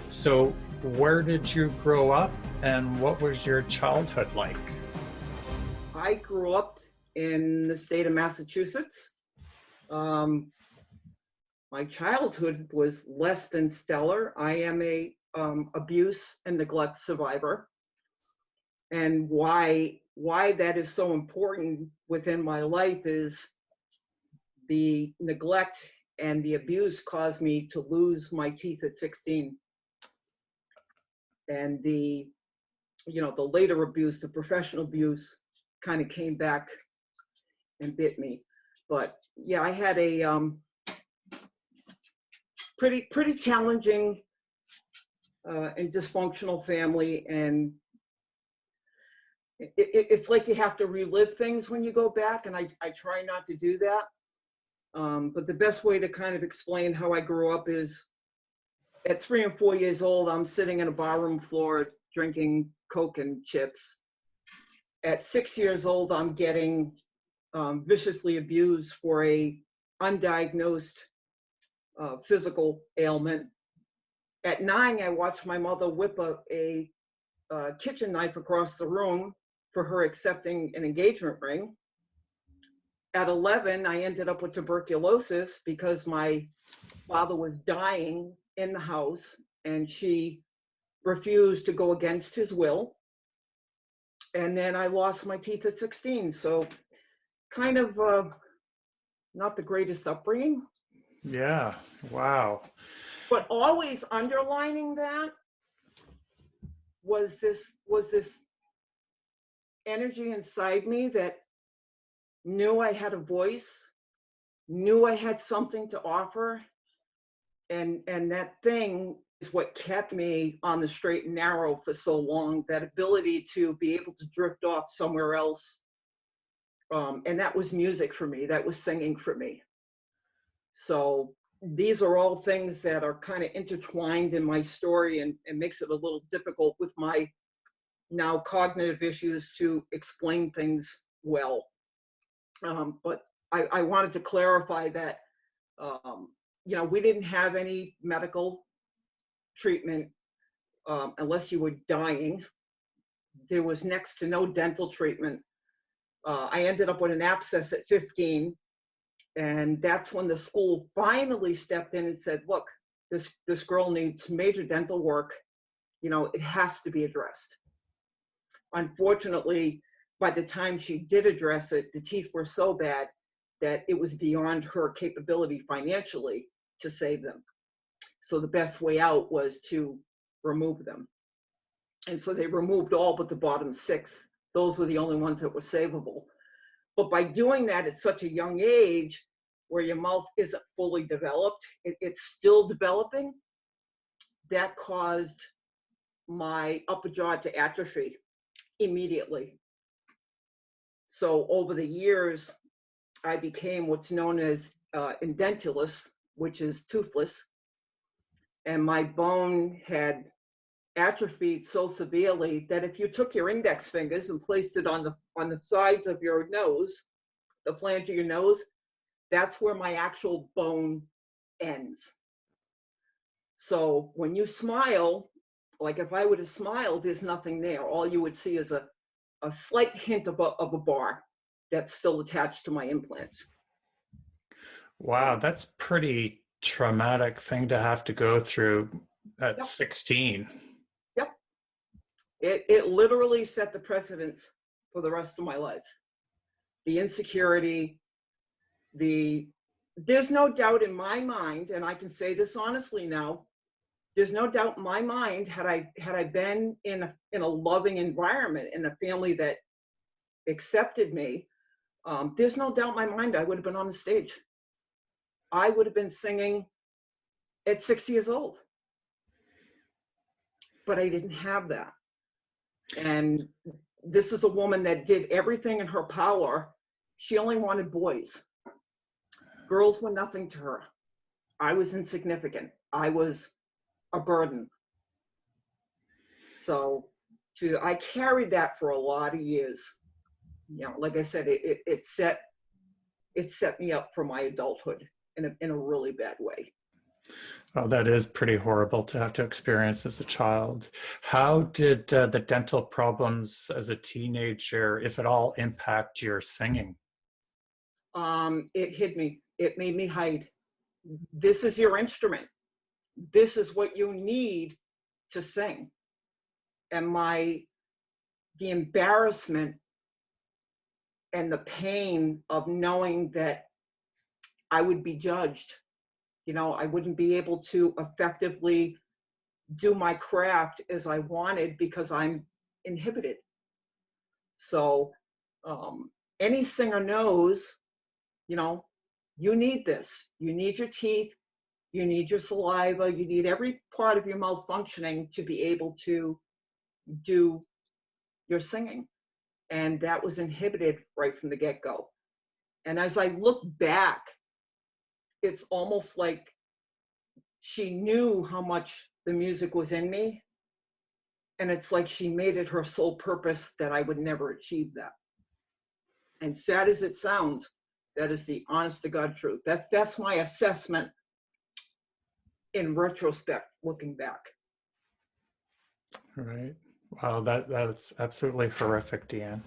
So, where did you grow up and what was your childhood like? I grew up in the state of Massachusetts. Um, my childhood was less than stellar. I am a abuse and neglect survivor, and why that is so important within my life is the neglect and the abuse caused me to lose my teeth at 16, and the later abuse, the professional abuse, kind of came back and bit me. But yeah, I had a pretty challenging and dysfunctional family, and it's like you have to relive things when you go back, and I try not to do that. But the best way to kind of explain how I grew up is at 3 and 4 years old, I'm sitting in a barroom floor drinking Coke and chips. At 6 years old, I'm getting viciously abused for a undiagnosed physical ailment. At 9, I watched my mother whip a kitchen knife across the room for her accepting an engagement ring. At 11, I ended up with tuberculosis because my father was dying in the house and she refused to go against his will. And then I lost my teeth at 16. So kind of not the greatest upbringing. Yeah, wow. But always underlining that was this energy inside me that knew I had a voice, knew I had something to offer, and that thing is what kept me on the straight and narrow for so long, that ability to be able to drift off somewhere else. And that was music for me, that was singing for me. So these are all things that are kind of intertwined in my story, and makes it a little difficult with my now cognitive issues to explain things well. But I wanted to clarify that, we didn't have any medical treatment unless you were dying. There was next to no dental treatment. I ended up with an abscess at 15. And that's when the school finally stepped in and said, look, this girl needs major dental work. It has to be addressed. Unfortunately, by the time she did address it, the teeth were so bad that it was beyond her capability financially to save them. So the best way out was to remove them. And so they removed all but the bottom 6. Those were the only ones that were savable. But by doing that at such a young age, where your mouth isn't fully developed, it's still developing, that caused my upper jaw to atrophy immediately. So over the years, I became what's known as edentulous, which is toothless. And my bone had atrophied so severely that if you took your index fingers and placed it on the sides of your nose, the flange of your nose, that's where my actual bone ends. So when you smile, like if I were to smile, there's nothing there. All you would see is a slight hint of a bar that's still attached to my implants. Wow, that's pretty traumatic thing to have to go through at Yep. 16. Yep. It literally set the precedence for the rest of my life. The insecurity, there's no doubt in my mind, and I can say this honestly now, there's no doubt in my mind, had I been in a loving environment, in a family that accepted me, there's no doubt in my mind I would have been on the stage. I would have been singing at 6 years old. But I didn't have that. And this is a woman that did everything in her power. She only wanted boys. Girls were nothing to her. I was insignificant. I was a burden. So I carried that for a lot of years. Like I said, it set me up for my adulthood in a really bad way. Well, that is pretty horrible to have to experience as a child. How did the dental problems as a teenager, if at all, impact your singing? It hid me. It made me hide. This is your instrument. This is what you need to sing. And the embarrassment and the pain of knowing that I would be judged. I wouldn't be able to effectively do my craft as I wanted because I'm inhibited. So any singer knows, you need this. You need your teeth, you need your saliva, you need every part of your mouth functioning to be able to do your singing. And that was inhibited right from the get-go. And as I look back, it's almost like she knew how much the music was in me. And it's like she made it her sole purpose that I would never achieve that. And sad as it sounds, that is the honest to God truth. That's my assessment in retrospect, looking back. Right. Wow, that's absolutely horrific, Deann.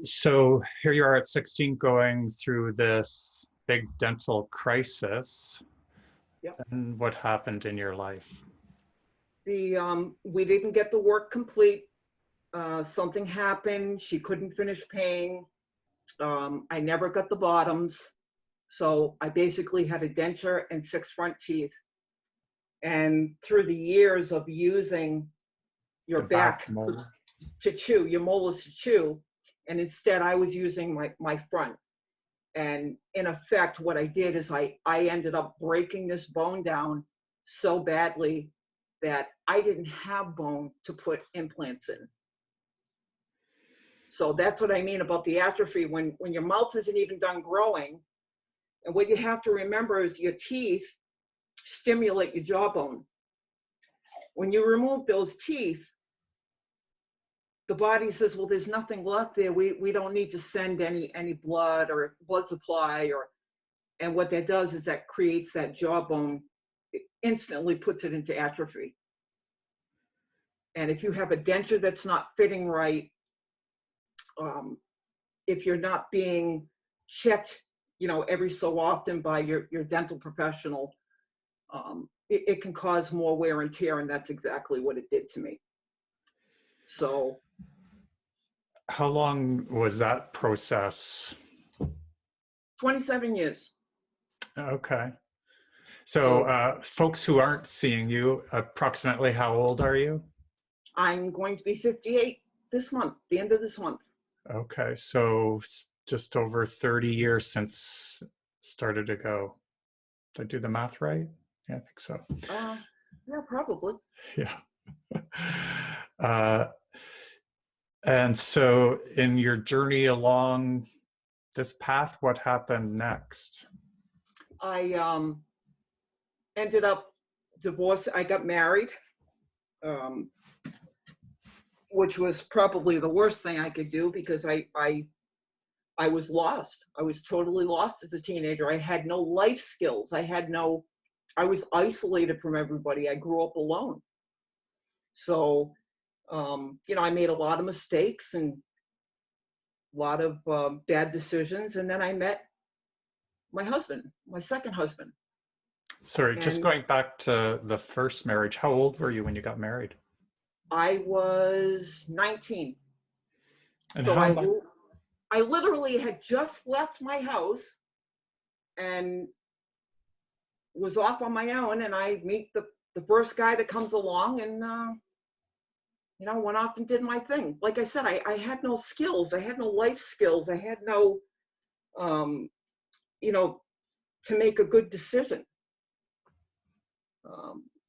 So here you are at 16 going through this big dental crisis. Yep. And what happened in your life? We didn't get the work complete. Something happened. She couldn't finish paying. I never got the bottoms. So I basically had a denture and 6 front teeth. And through the years of using your back to chew, your molars to chew, and instead I was using my front. And in effect, what I did is I ended up breaking this bone down so badly that I didn't have bone to put implants in. So that's what I mean about the atrophy. When your mouth isn't even done growing, and what you have to remember is your teeth stimulate your jawbone. When you remove those teeth, the body says, well, there's nothing left there. We don't need to send any blood or blood supply, and what that does is that creates that jawbone, it instantly puts it into atrophy. And if you have a denture that's not fitting right, if you're not being checked, every so often by your dental professional, it can cause more wear and tear, and that's exactly what it did to me. So. How long was that process? 27 years. Okay. So folks who aren't seeing you, approximately how old are you? I'm going to be 58 this month, the end of this month. Okay, so just over 30 years since started to go. Did I do the math right? Yeah, I think so. Yeah, probably. Yeah. And so in your journey along this path, what happened next? I ended up divorced. I got married, which was probably the worst thing I could do because I was lost. I was totally lost as a teenager. I had no life skills. I was isolated from everybody. I grew up alone. So, I made a lot of mistakes and a lot of bad decisions. And then I met my husband, my second husband. Sorry, just going back to the first marriage, how old were you when you got married? I was 19. And so how I literally had just left my house and was off on my own, and I meet the first guy that comes along, and went off and did my thing. Like I said, I had no skills. I had no life skills. I had no, to make a good decision.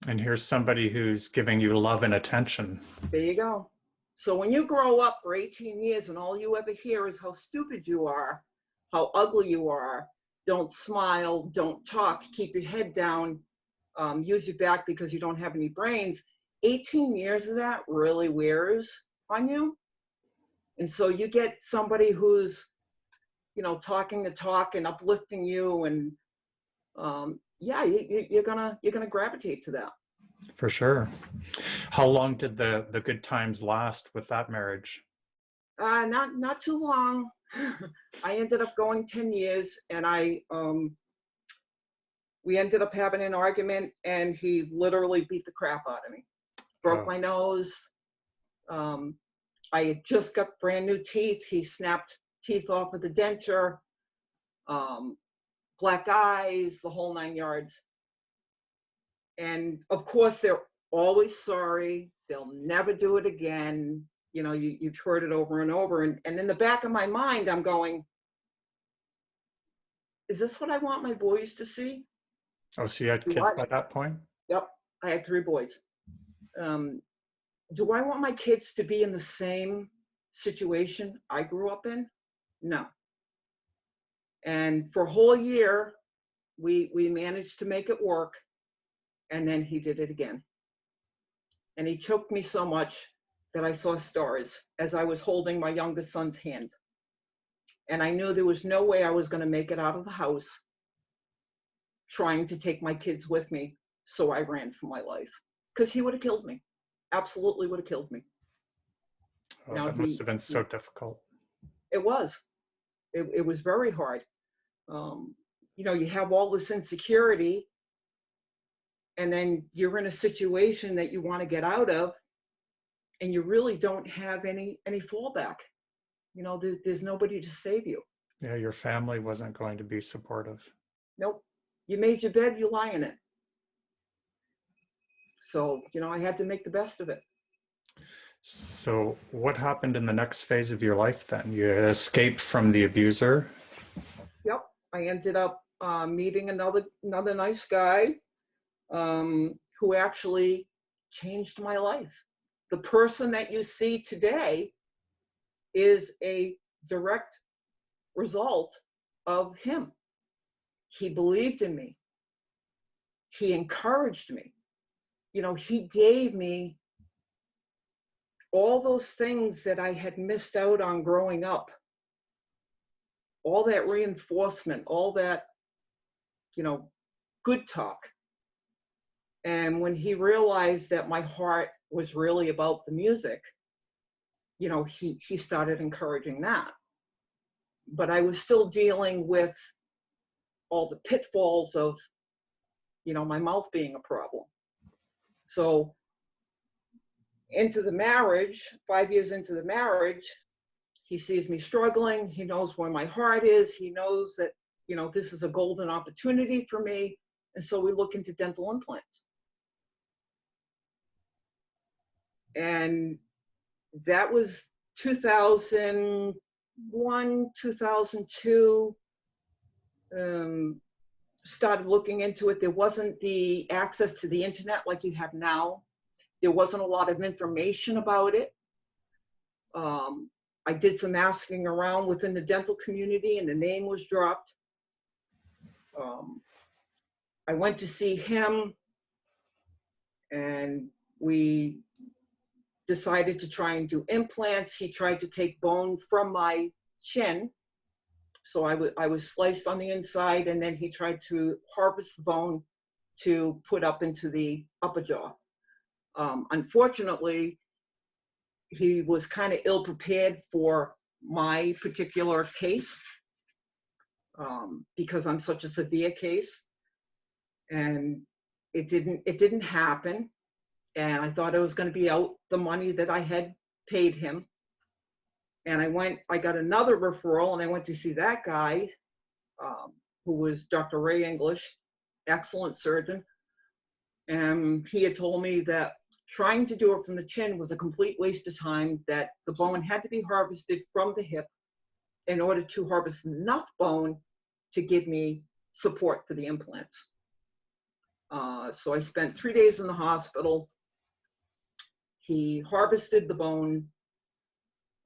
And here's somebody who's giving you love and attention. There you go. So when you grow up for 18 years and all you ever hear is how stupid you are, how ugly you are, don't smile, don't talk, keep your head down, use your back because you don't have any brains, 18 years of that really wears on you. And so you get somebody who's, talking the talk and uplifting you and yeah, you're gonna gravitate to that. For sure. How long did the good times last with that marriage? Not too long. I ended up going 10 years, and we ended up having an argument, and he literally beat the crap out of me. Broke Oh, my nose. I had just got brand new teeth. He snapped teeth off of the denture, black eyes, the whole 9 yards. And of course, they're always sorry. They'll never do it again. You know, you've heard it over and over. And in the back of my mind, I'm going, is this what I want my boys to see? oh, so you had Do kids I? by that point? Yep, I had 3 boys. Do I want my kids to be in the same situation I grew up in? No. And for a whole year, we managed to make it work. And then he did it again. And he choked me so much that I saw stars as I was holding my youngest son's hand. And I knew there was no way I was going to make it out of the house trying to take my kids with me. So I ran for my life because he would have killed me. Absolutely would have killed me. Oh, Now that must have been so difficult. it was. It was very hard. You know, you have all this insecurity, and then you're in a situation that you want to get out of, and you really don't have any fallback. You know, there's nobody to save you. Yeah, your family wasn't going to be supportive. Nope. You made your bed, you lie in it. So, you know, I had to make the best of it. So what happened in the next phase of your life then? You escaped from the abuser? Yep. I ended up meeting another nice guy who actually changed my life. The person that you see today is a direct result of him. He believed in me. He encouraged me. You know, he gave me all those things that I had missed out on growing up. All that reinforcement, all that, you know, good talk. And when he realized that my heart was really about the music, you know, he started encouraging that. But I was still dealing with all the pitfalls of, you know, my mouth being a problem. So into the marriage, 5 years into the marriage, he sees me struggling. He knows where my heart is. He knows that, you know, this is a golden opportunity for me. And so we look into dental implants. And that was 2001, 2002. Started looking into it. There wasn't the access to the internet like you have now. There wasn't a lot of information about it. I did some asking around within the dental community, and the name was dropped. I went to see him, and we decided to try and do implants. He tried to take bone from my chin. So I was sliced on the inside, and then he tried to harvest the bone to put up into the upper jaw. Unfortunately, he was kind of ill prepared for my particular case because I'm such a severe case, and it didn't happen. And I thought I was going to be out the money that I had paid him. And I got another referral, and I went to see that guy, who was Dr. Ray English, excellent surgeon. And he had told me that trying to do it from the chin was a complete waste of time, that the bone had to be harvested from the hip in order to harvest enough bone to give me support for the implants. So I spent 3 days in the hospital. He harvested the bone.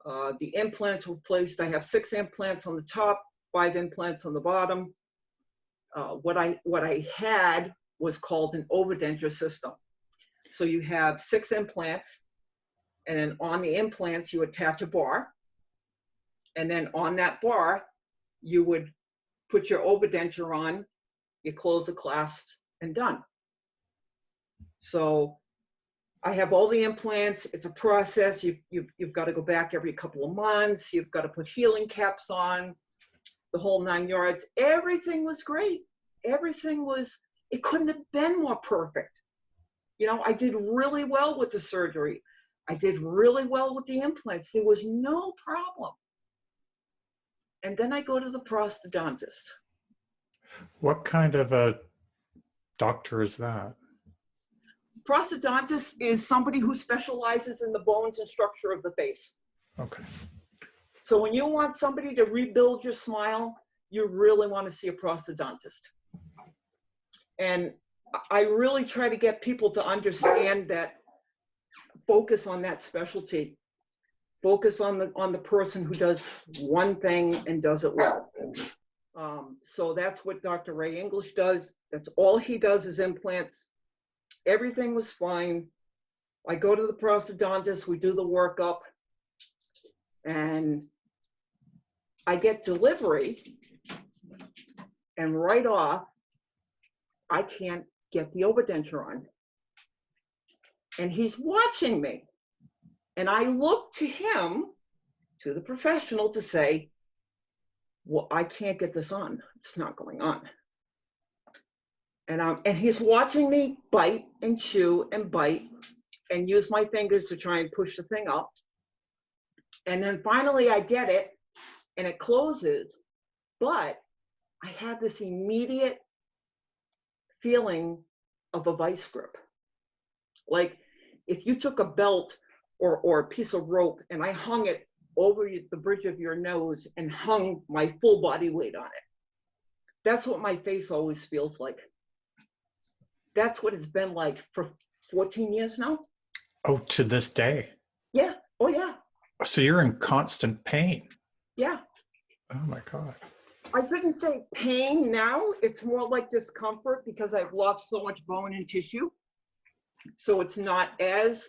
The implants were placed. I have 6 implants on the top, 5 implants on the bottom. What I had was called an overdenture system. So you have 6 implants, and then on the implants you attach a bar, and then on that bar you would put your overdenture on, you close the clasps, and done. So I have all the implants. It's a process. You've got to go back every couple of months. You've got to put healing caps on, the whole 9 yards. Everything was great. Everything was, it couldn't have been more perfect. You know, I did really well with the surgery. I did really well with the implants. There was no problem. And then I go to the prosthodontist. What kind of a doctor is that? Prosthodontist is somebody who specializes in the bones and structure of the face. Okay. So when you want somebody to rebuild your smile, you really want to see a prosthodontist. And I really try to get people to understand that, focus on that specialty. Focus on the person who does one thing and does it well. So that's what Dr. Ray English does. That's all he does is implants. Everything was fine. I go to the prosthodontist, we do the workup, and I get delivery, and right off, I can't get the overdenture on. And he's watching me. And I look to him, to the professional, to say, well, I can't get this on. It's not going on. And he's watching me bite and chew and bite and use my fingers to try and push the thing up. And then finally I get it and it closes, but I had this immediate feeling of a vice grip. Like if you took a belt or a piece of rope and I hung it over the bridge of your nose and hung my full body weight on it. That's what my face always feels like. That's what it's been like for 14 years now. Oh, to this day? Yeah. Oh, yeah. So you're in constant pain? Yeah. Oh my God. I couldn't say pain now. It's more like discomfort because I've lost so much bone and tissue. So it's not as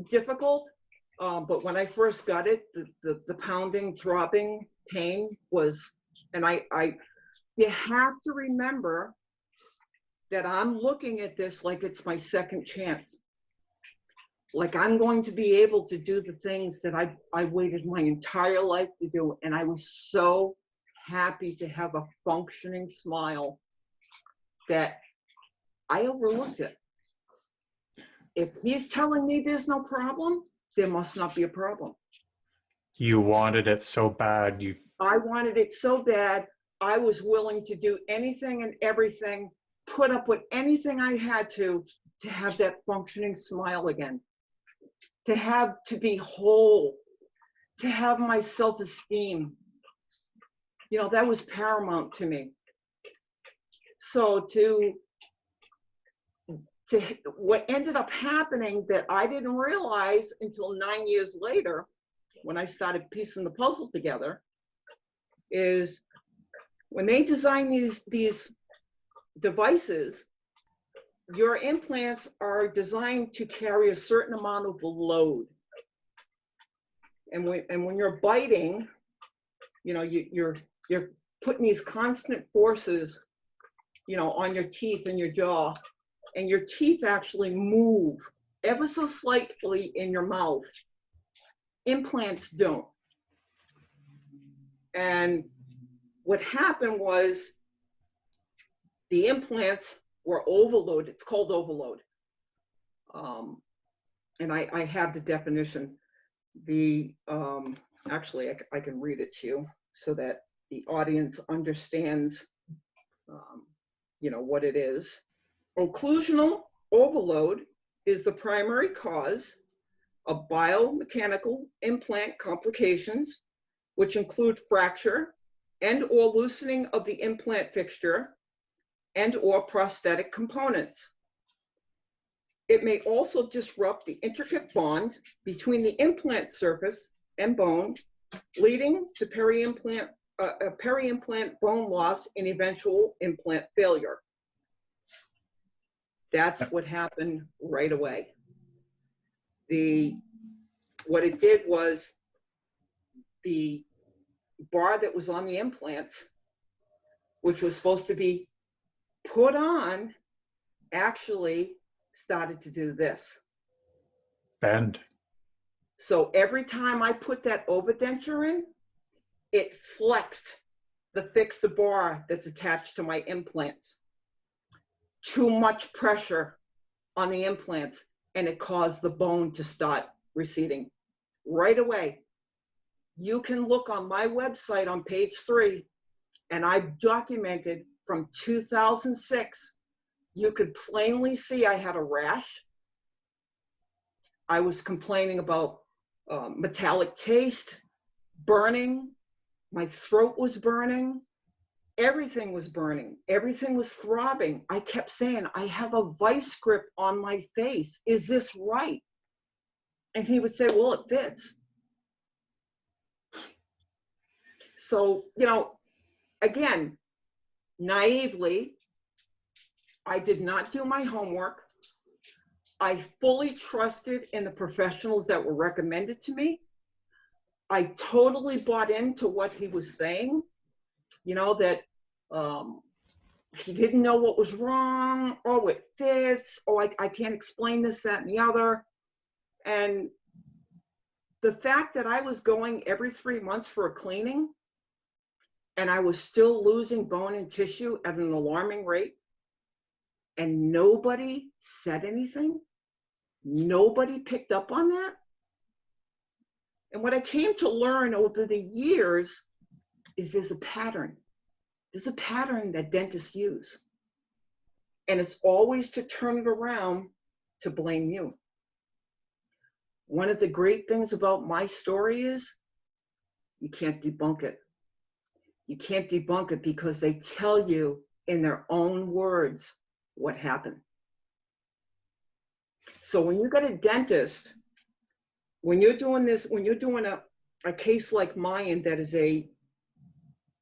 difficult. But when I first got it, the pounding, throbbing pain was, and you have to remember that I'm looking at this like it's my second chance. Like I'm going to be able to do the things that I waited my entire life to do. And I was so happy to have a functioning smile that I overlooked it. If he's telling me there's no problem, there must not be a problem. You wanted it so bad. I wanted it so bad. I was willing to do anything and everything, put up with anything I had to have that functioning smile again, to be whole, to have my self-esteem. You know, that was paramount to me. So to what ended up happening that I didn't realize until 9 years later, when I started piecing the puzzle together, is when they design these devices, your implants are designed to carry a certain amount of load. And when you're biting, you know, you're putting these constant forces, you know, on your teeth and your jaw, and your teeth actually move ever so slightly in your mouth. Implants don't. And what happened was the implants were overloaded. It's called overload. And I have the definition. Actually, I can read it to you so that the audience understands, you know, what it is. Occlusional overload is the primary cause of biomechanical implant complications, which include fracture and or loosening of the implant fixture and or prosthetic components. It may also disrupt the intricate bond between the implant surface and bone, leading to peri-implant bone loss and eventual implant failure. That's what happened right away. What it did was the bar that was on the implants, which was supposed to be put on actually started to do this. Bend. So every time I put that overdenture in, it flexed the fixed bar that's attached to my implants. Too much pressure on the implants, and it caused the bone to start receding right away. You can look on my website on page 3, and I've documented from 2006. You could plainly see I had a rash. I was complaining about metallic taste, burning. My throat was burning. Everything was burning. Everything was throbbing. I kept saying, I have a vice grip on my face. Is this right? And he would say, well, it fits. So, you know, again, naively, I did not do my homework. I fully trusted in the professionals that were recommended to me. I totally bought into what he was saying, you know, that he didn't know what was wrong. Oh, it fits. Oh, I can't explain this, that, and the other. And the fact that I was going every 3 months for a cleaning and I was still losing bone and tissue at an alarming rate, and nobody said anything, nobody picked up on that. And what I came to learn over the years is there's a pattern. There's a pattern that dentists use. And it's always to turn it around to blame you. One of the great things about my story is you can't debunk it. You can't debunk it because they tell you in their own words what happened. So when you got a dentist, when you're doing this, when you're doing a case like mine that is a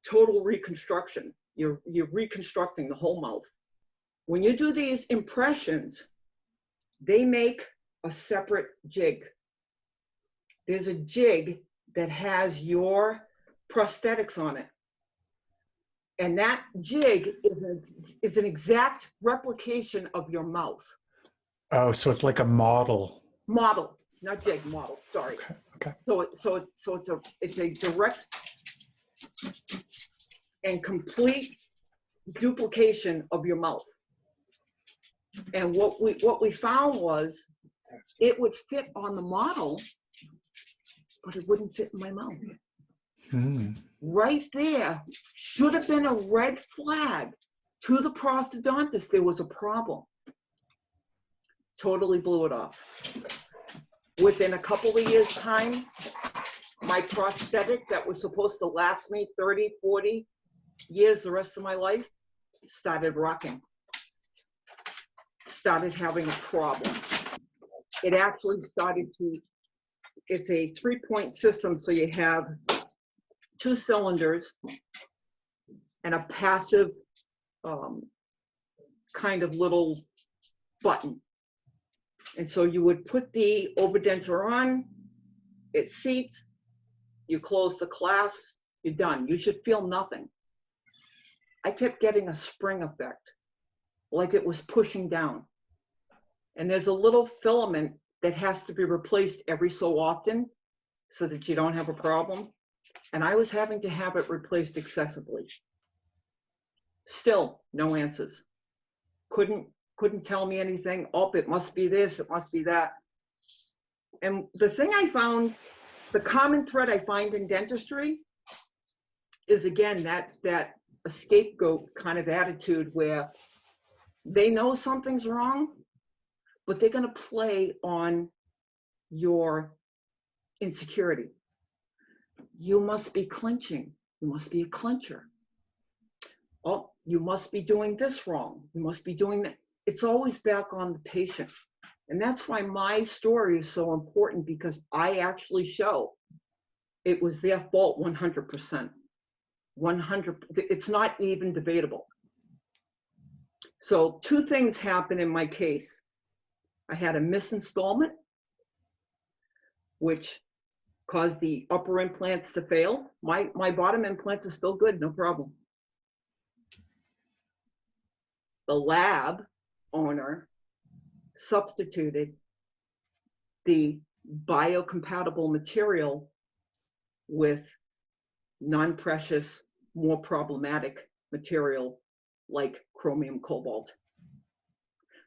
total reconstruction, you're reconstructing the whole mouth. When you do these impressions, they make a separate jig. There's a jig that has your prosthetics on it. And that jig is an exact replication of your mouth. Oh, so it's like a model. Model, not jig, model, sorry. Okay. It's a direct and complete duplication of your mouth. And what we found was it would fit on the model, but it wouldn't fit in my mouth. Right there should have been a red flag to the prosthodontist. There was a problem. Totally blew it off. Within a couple of years' time, my prosthetic that was supposed to last me 30, 40 years, the rest of my life, started rocking. Started having a problem. It actually started to, it's a 3-point system, so you have 2 cylinders and a passive kind of little button. And so you would put the overdenture on, it seats, you close the clasps, you're done. You should feel nothing. I kept getting a spring effect, like it was pushing down. And there's a little filament that has to be replaced every so often so that you don't have a problem. And I was having to have it replaced excessively. Still, no answers. Couldn't tell me anything. Oh, it must be this, it must be that. And the thing I found, the common thread I find in dentistry is, again, that a scapegoat kind of attitude where they know something's wrong, but they're going to play on your insecurity. You must be clinching. You must be a clincher. Oh, you must be doing this wrong. You must be doing that. It's always back on the patient. And that's why my story is so important, because I actually show it was their fault 100%. 100, it's not even debatable. So 2 things happened in my case. I had a misinstallment, which caused the upper implants to fail. My bottom implants are still good, no problem. the lab owner substituted the biocompatible material with non-precious, more problematic material like chromium cobalt.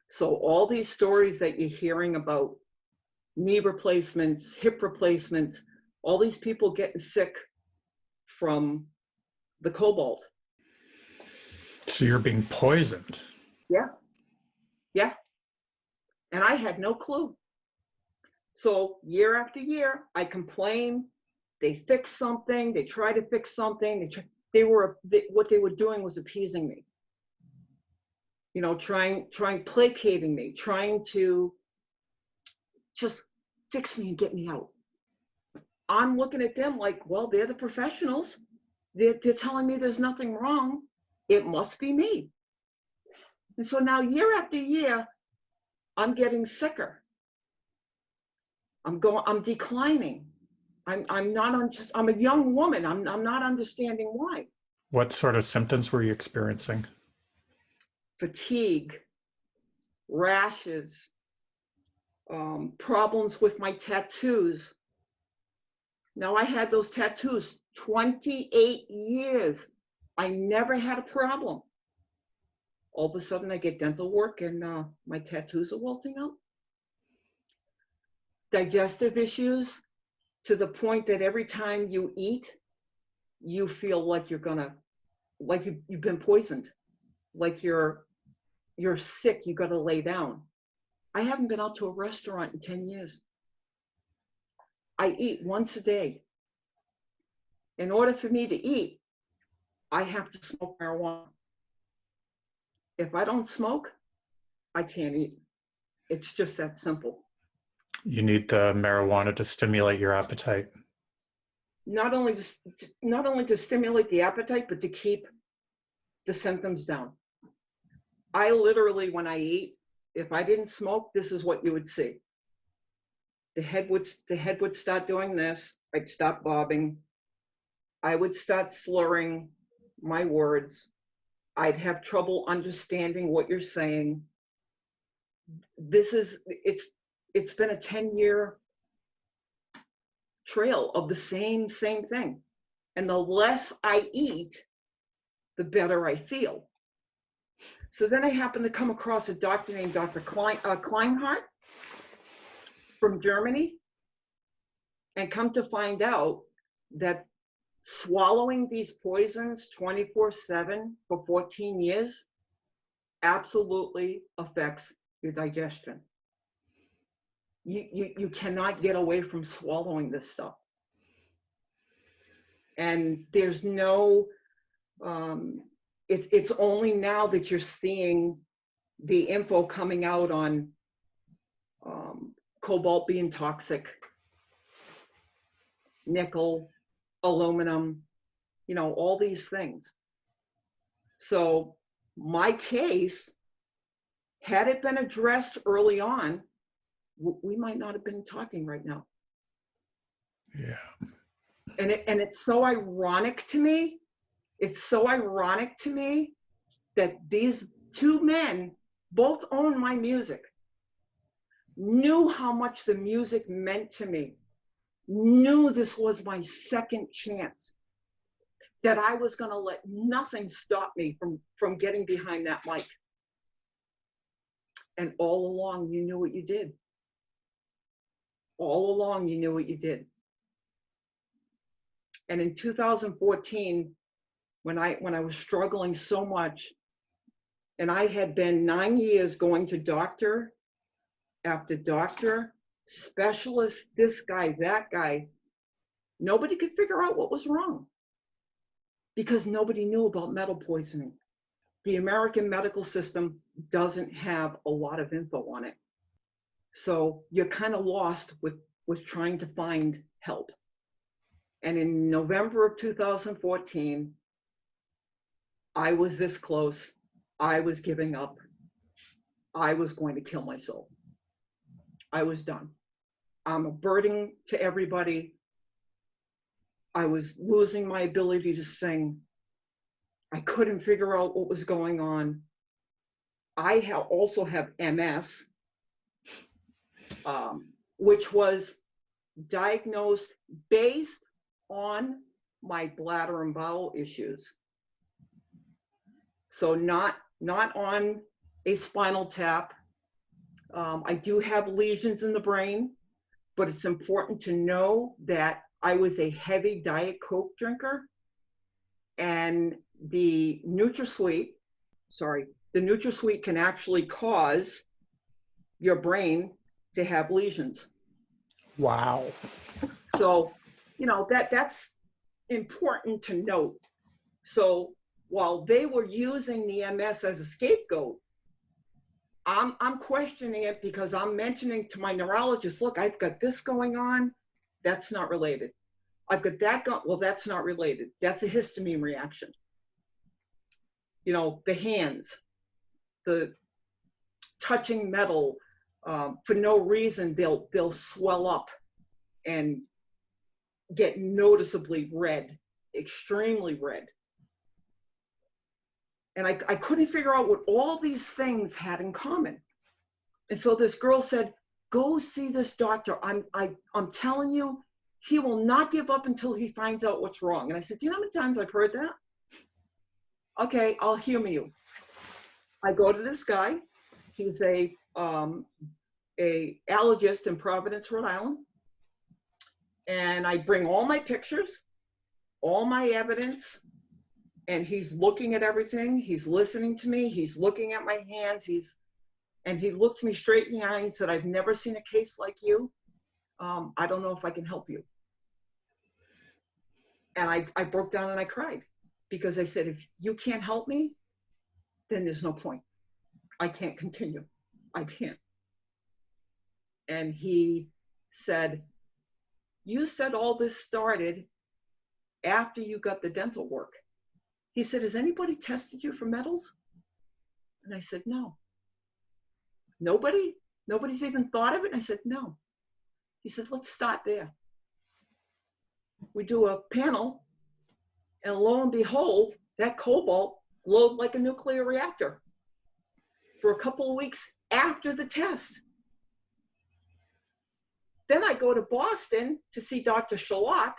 So all these stories that you're hearing about knee replacements, hip replacements, all these people getting sick from the cobalt. So you're being poisoned. Yeah, yeah. And I had no clue. So year after year, I complain. They fix something. They try to fix something. What they were doing was appeasing me. You know, placating me, trying to just fix me and get me out. I'm looking at them like, well, they're the professionals. They're telling me there's nothing wrong. It must be me. And so now year after year, I'm getting sicker. I'm declining. I'm a young woman. I'm not understanding why. What sort of symptoms were you experiencing? Fatigue, rashes, problems with my tattoos. Now I had those tattoos 28 years. I never had a problem. All of a sudden I get dental work and my tattoos are wilting out. Digestive issues to the point that every time you eat, you feel like you've been poisoned, like you're sick, you gotta lay down. I haven't been out to a restaurant in 10 years. I eat once a day. In order for me to eat, I have to smoke marijuana. If I don't smoke, I can't eat. It's just that simple. You need the marijuana to stimulate your appetite. Not only to stimulate the appetite, but to keep the symptoms down. I literally, when I eat, if I didn't smoke, this is what you would see. The head would start doing this. I'd stop bobbing. I would start slurring my words. I'd have trouble understanding what you're saying. It's been a 10-year trail of the same thing. And the less I eat, the better I feel. So then I happened to come across a doctor named Dr. Kleinhardt from Germany, and come to find out that swallowing these poisons 24/7 for 14 years absolutely affects your digestion. You cannot get away from swallowing this stuff. And there's no, it's only now that you're seeing the info coming out on cobalt being toxic, nickel, aluminum, all these things. So my case, had it been addressed early on, we might not have been talking right now. Yeah. And it's so ironic to me. It's so ironic to me that these two men both own my music, knew how much the music meant to me, knew this was my second chance, that I was going to let nothing stop me from getting behind that mic. And all along, you knew what you did. All along, you knew what you did. And in 2014, when I was struggling so much, and I had been 9 years going to doctor after doctor, specialist, this guy, that guy, nobody could figure out what was wrong because nobody knew about metal poisoning. The American medical system doesn't have a lot of info on it. So you're kind of lost with trying to find help. And in November of 2014, I was this close. I was giving up. I was going to kill myself. I was done. I'm a burden to everybody. I was losing my ability to sing. I couldn't figure out what was going on. also have MS, which was diagnosed based on my bladder and bowel issues. So not on a spinal tap. I do have lesions in the brain, but it's important to know that I was a heavy Diet Coke drinker, and the NutraSweet can actually cause your brain to have lesions. Wow. So, that's important to note. So while they were using the MS as a scapegoat, I'm questioning it because I'm mentioning to my neurologist, look, I've got this going on. That's not related. I've got that going, well, that's not related. That's a histamine reaction. The hands, the touching metal, for no reason, they'll swell up and get noticeably red, extremely red. And I couldn't figure out what all these things had in common. And so this girl said, go see this doctor. I'm telling you, he will not give up until he finds out what's wrong. And I said, do you know how many times I've heard that? Okay, I'll humor you. I go to this guy. He's a allergist in Providence, Rhode Island. And I bring all my pictures, all my evidence, and he's looking at everything. He's listening to me. He's looking at my hands. And he looked me straight in the eye and said, I've never seen a case like you. I don't know if I can help you. And I broke down and I cried because I said, if you can't help me, then there's no point. I can't continue. I can't. And he said, you said all this started after you got the dental work. He said, has anybody tested you for metals? And I said, no. Nobody? Nobody's even thought of it? And I said, no. He said, let's start there. We do a panel, and lo and behold, that cobalt glowed like a nuclear reactor for a couple of weeks after the test. Then I go to Boston to see Dr. Shalak,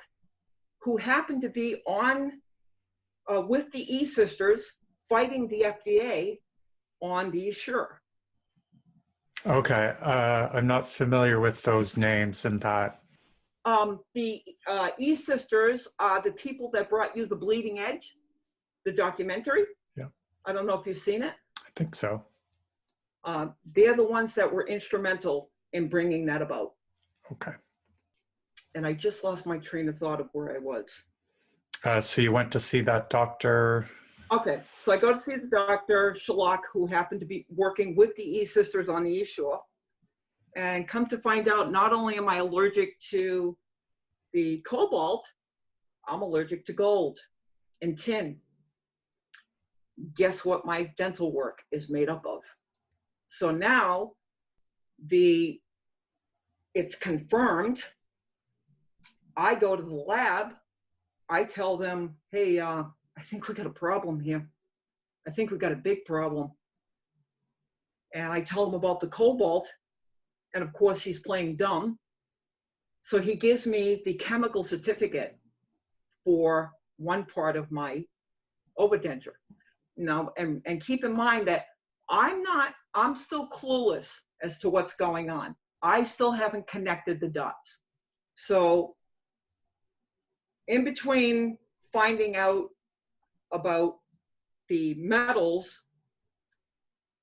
who happened to be on with the E-Sisters fighting the FDA on the Assure. Okay, I'm not familiar with those names and that. The E-Sisters are the people that brought you The Bleeding Edge, the documentary. Yeah. I don't know if you've seen it. I think so. They're the ones that were instrumental in bringing that about. Okay. And I just lost my train of thought of where I was. So you went to see that doctor? Okay, so I go to see the Dr. Shalak, who happened to be working with the E-Sisters on the East Shore. And come to find out, not only am I allergic to the cobalt, I'm allergic to gold and tin. Guess what my dental work is made up of? So now it's confirmed. I go to the lab. I tell them, hey, I think we got a problem here. I think we got a big problem. And I tell him about the cobalt. And of course, he's playing dumb. So he gives me the chemical certificate for one part of my overdenture. Now, and keep in mind that I'm still clueless as to what's going on. I still haven't connected the dots. So in between finding out about the metals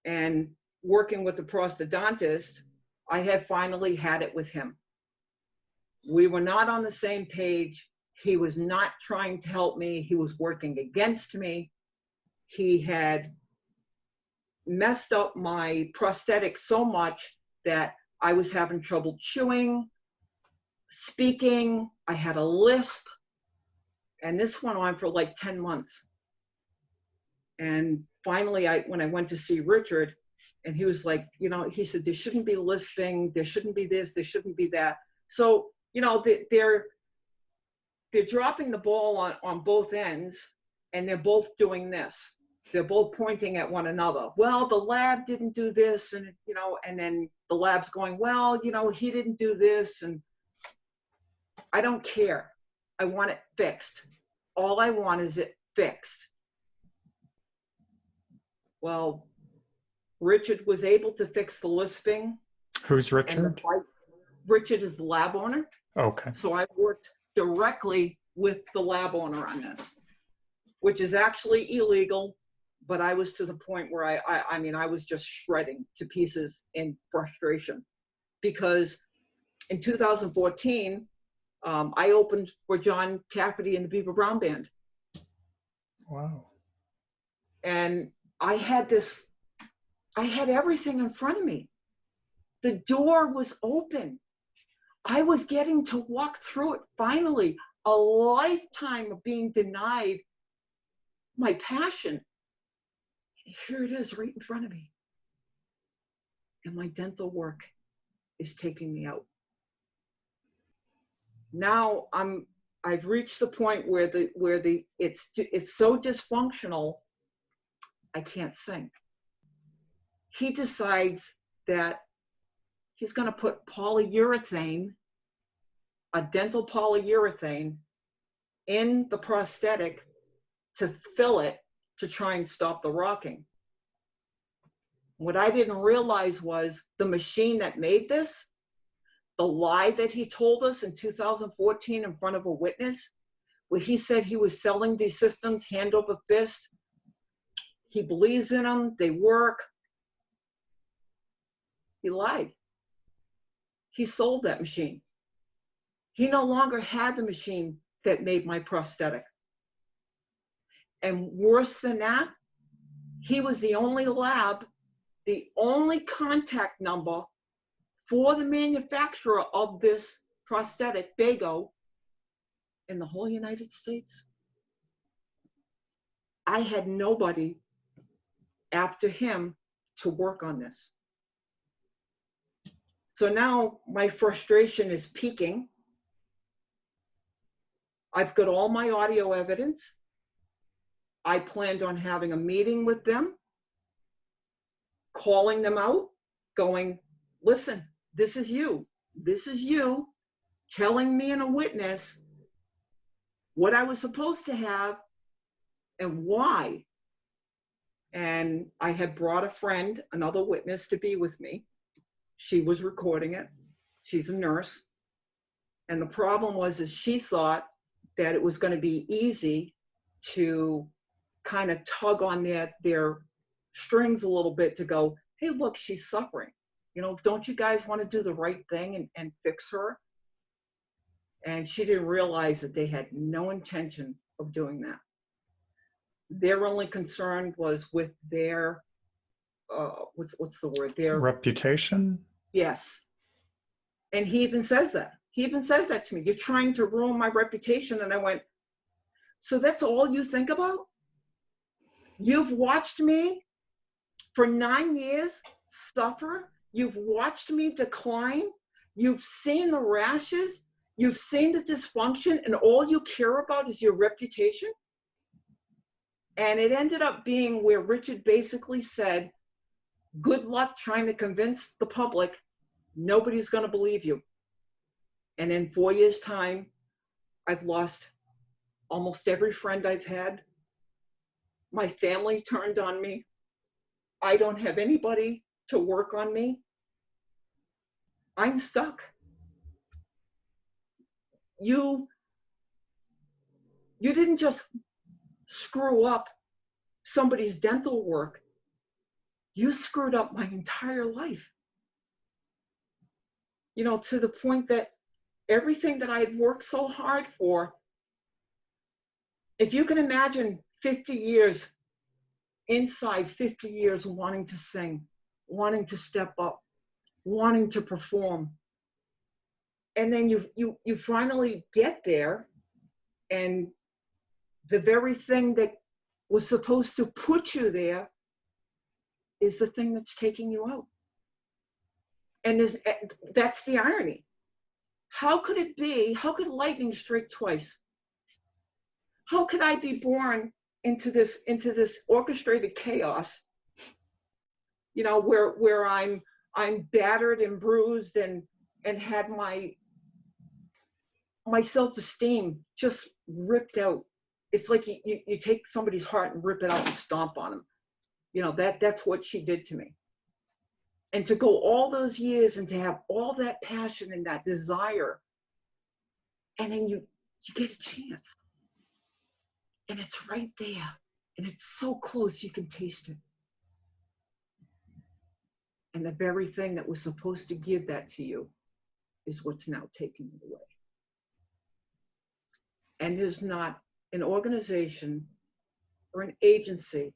and working with the prosthodontist, I had finally had it with him. We were not on the same page. He was not trying to help me. He was working against me. He had messed up my prosthetic so much that I was having trouble chewing, speaking. I had a lisp. And this went on for like 10 months. And finally, when I went to see Richard, and he was like, he said, there shouldn't be lisping, there shouldn't be this, there shouldn't be that. So, they're dropping the ball on both ends, and they're both doing this. They're both pointing at one another. Well, the lab didn't do this, and and then the lab's going, well, he didn't do this, and I don't care. I want it fixed. All I want is it fixed. Well, Richard was able to fix the lisping. Who's Richard? Richard is the lab owner. Okay. So I worked directly with the lab owner on this, which is actually illegal, but I was to the point where I was just shredding to pieces in frustration, because in 2014, I opened for John Cafferty and the Beaver Brown Band. Wow. And I had everything in front of me. The door was open. I was getting to walk through it finally. A lifetime of being denied my passion. Here it is right in front of me. And my dental work is taking me out. Now I've reached the point where it's so dysfunctional, I can't sing. He decides that he's going to put polyurethane, a dental polyurethane, in the prosthetic to fill it to try and stop the rocking. What I didn't realize was the machine that made this, the lie that he told us in 2014 in front of a witness, where he said he was selling these systems hand over fist. He believes in them, they work. He lied. He sold that machine. He no longer had the machine that made my prosthetic. And worse than that, he was the only lab, the only contact number for the manufacturer of this prosthetic, Bago, in the whole United States. I had nobody after him to work on this. So now my frustration is peaking. I've got all my audio evidence. I planned on having a meeting with them, calling them out, going, listen, this is you telling me in a witness what I was supposed to have and why. And I had brought a friend, another witness, to be with me. She was recording it. She's a nurse. And the problem was she thought that it was going to be easy to kind of tug on their strings a little bit to go, hey, look, she's suffering. Don't you guys want to do the right thing and fix her? And she didn't realize that they had no intention of doing that. Their only concern was with their, what's the word? Their reputation? Yes. And he even says that. He even says that to me. You're trying to ruin my reputation. And I went, so that's all you think about? You've watched me for 9 years suffer. You've watched me decline. You've seen the rashes. You've seen the dysfunction, and all you care about is your reputation. And it ended up being where Richard basically said, good luck trying to convince the public nobody's going to believe you. And in 4 years' time, I've lost almost every friend I've had. My family turned on me. I don't have anybody to work on me. I'm stuck. You didn't just screw up somebody's dental work. You screwed up my entire life. To the point that everything that I had worked so hard for, if you can imagine 50 years, inside 50 years wanting to sing, wanting to step up, wanting to perform. And then you finally get there, and the very thing that was supposed to put you there is the thing that's taking you out. And that's the irony. How could it be? How could lightning strike twice? How could I be born into this orchestrated chaos, you know, where I'm battered and bruised and had my self-esteem just ripped out. It's like you take somebody's heart and rip it out and stomp on them. You know, that's what she did to me. And to go all those years and to have all that passion and that desire, and then you get a chance. And it's right there. And it's so close you can taste it. And the very thing that was supposed to give that to you is what's now taking it away. And there's not an organization or an agency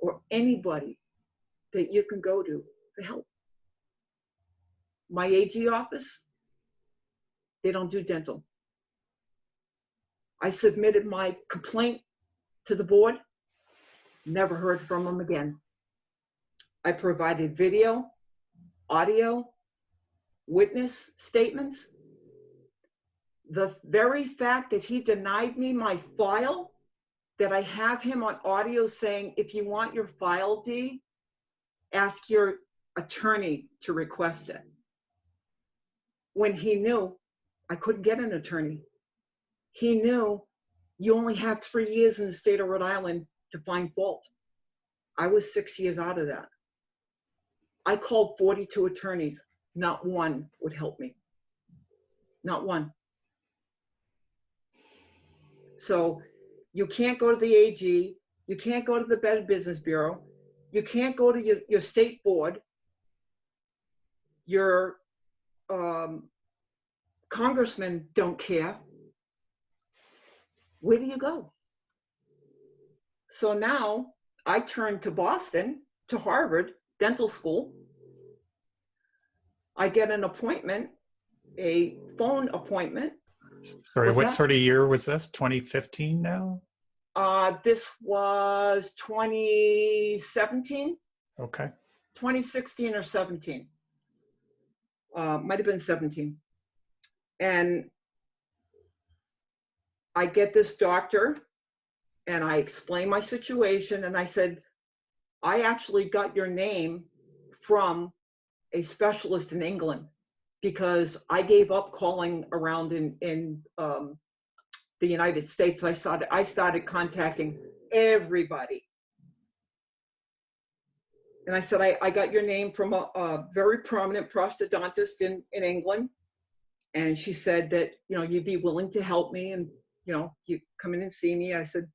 or anybody that you can go to for help. My AG office, they don't do dental. I submitted my complaint to the board, never heard from them again. I provided video, audio, witness statements. The very fact that he denied me my file, that I have him on audio saying, if you want your file, Dee, ask your attorney to request it. When he knew I couldn't get an attorney. He knew you only have 3 years in the state of Rhode Island to find fault. I was 6 years out of that. I called 42 attorneys. Not one would help me. Not one. So you can't go to the AG. You can't go to the Better Business Bureau. You can't go to your state board. Your congressmen don't care. Where do you go? So now I turned to Boston, to Harvard Dental School. I get an appointment, a phone appointment. Sorry, what sort of year was this? 2015 now? This was 2017. Okay. 2016 or 17. Might have been 17. And I get this doctor and I explain my situation, and I said, I actually got your name from a specialist in England because I gave up calling around in the United States. I started contacting everybody. And I said, I got your name from a very prominent prosthodontist in England. And she said that, you know, you'd be willing to help me and, you know, you come in and see me. I said,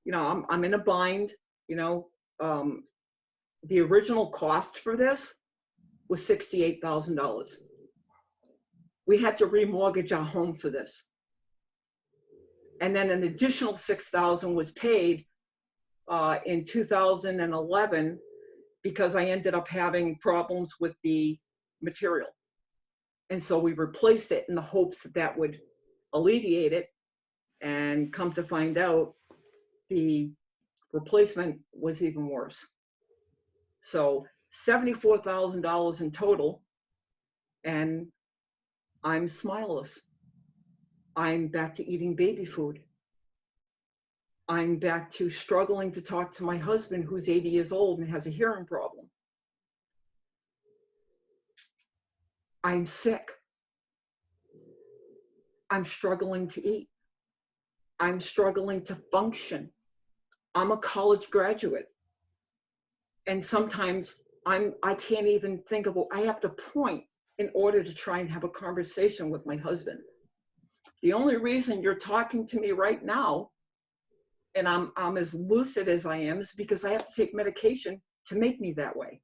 you know, I'm in a bind, you know, the original cost for this was $68,000. We had to remortgage our home for this. And then an additional $6,000 was paid in 2011 because I ended up having problems with the material. And so we replaced it in the hopes that that would alleviate it. And come to find out, the replacement was even worse. So $74,000 in total, and I'm smileless. I'm back to eating baby food. I'm back to struggling to talk to my husband, who's 80 years old and has a hearing problem. I'm sick. I'm struggling to eat. I'm struggling to function. I'm a college graduate. And sometimes I can't even think of, I have to point in order to try and have a conversation with my husband. The only reason you're talking to me right now, and I'm as lucid as I am, is because I have to take medication to make me that way.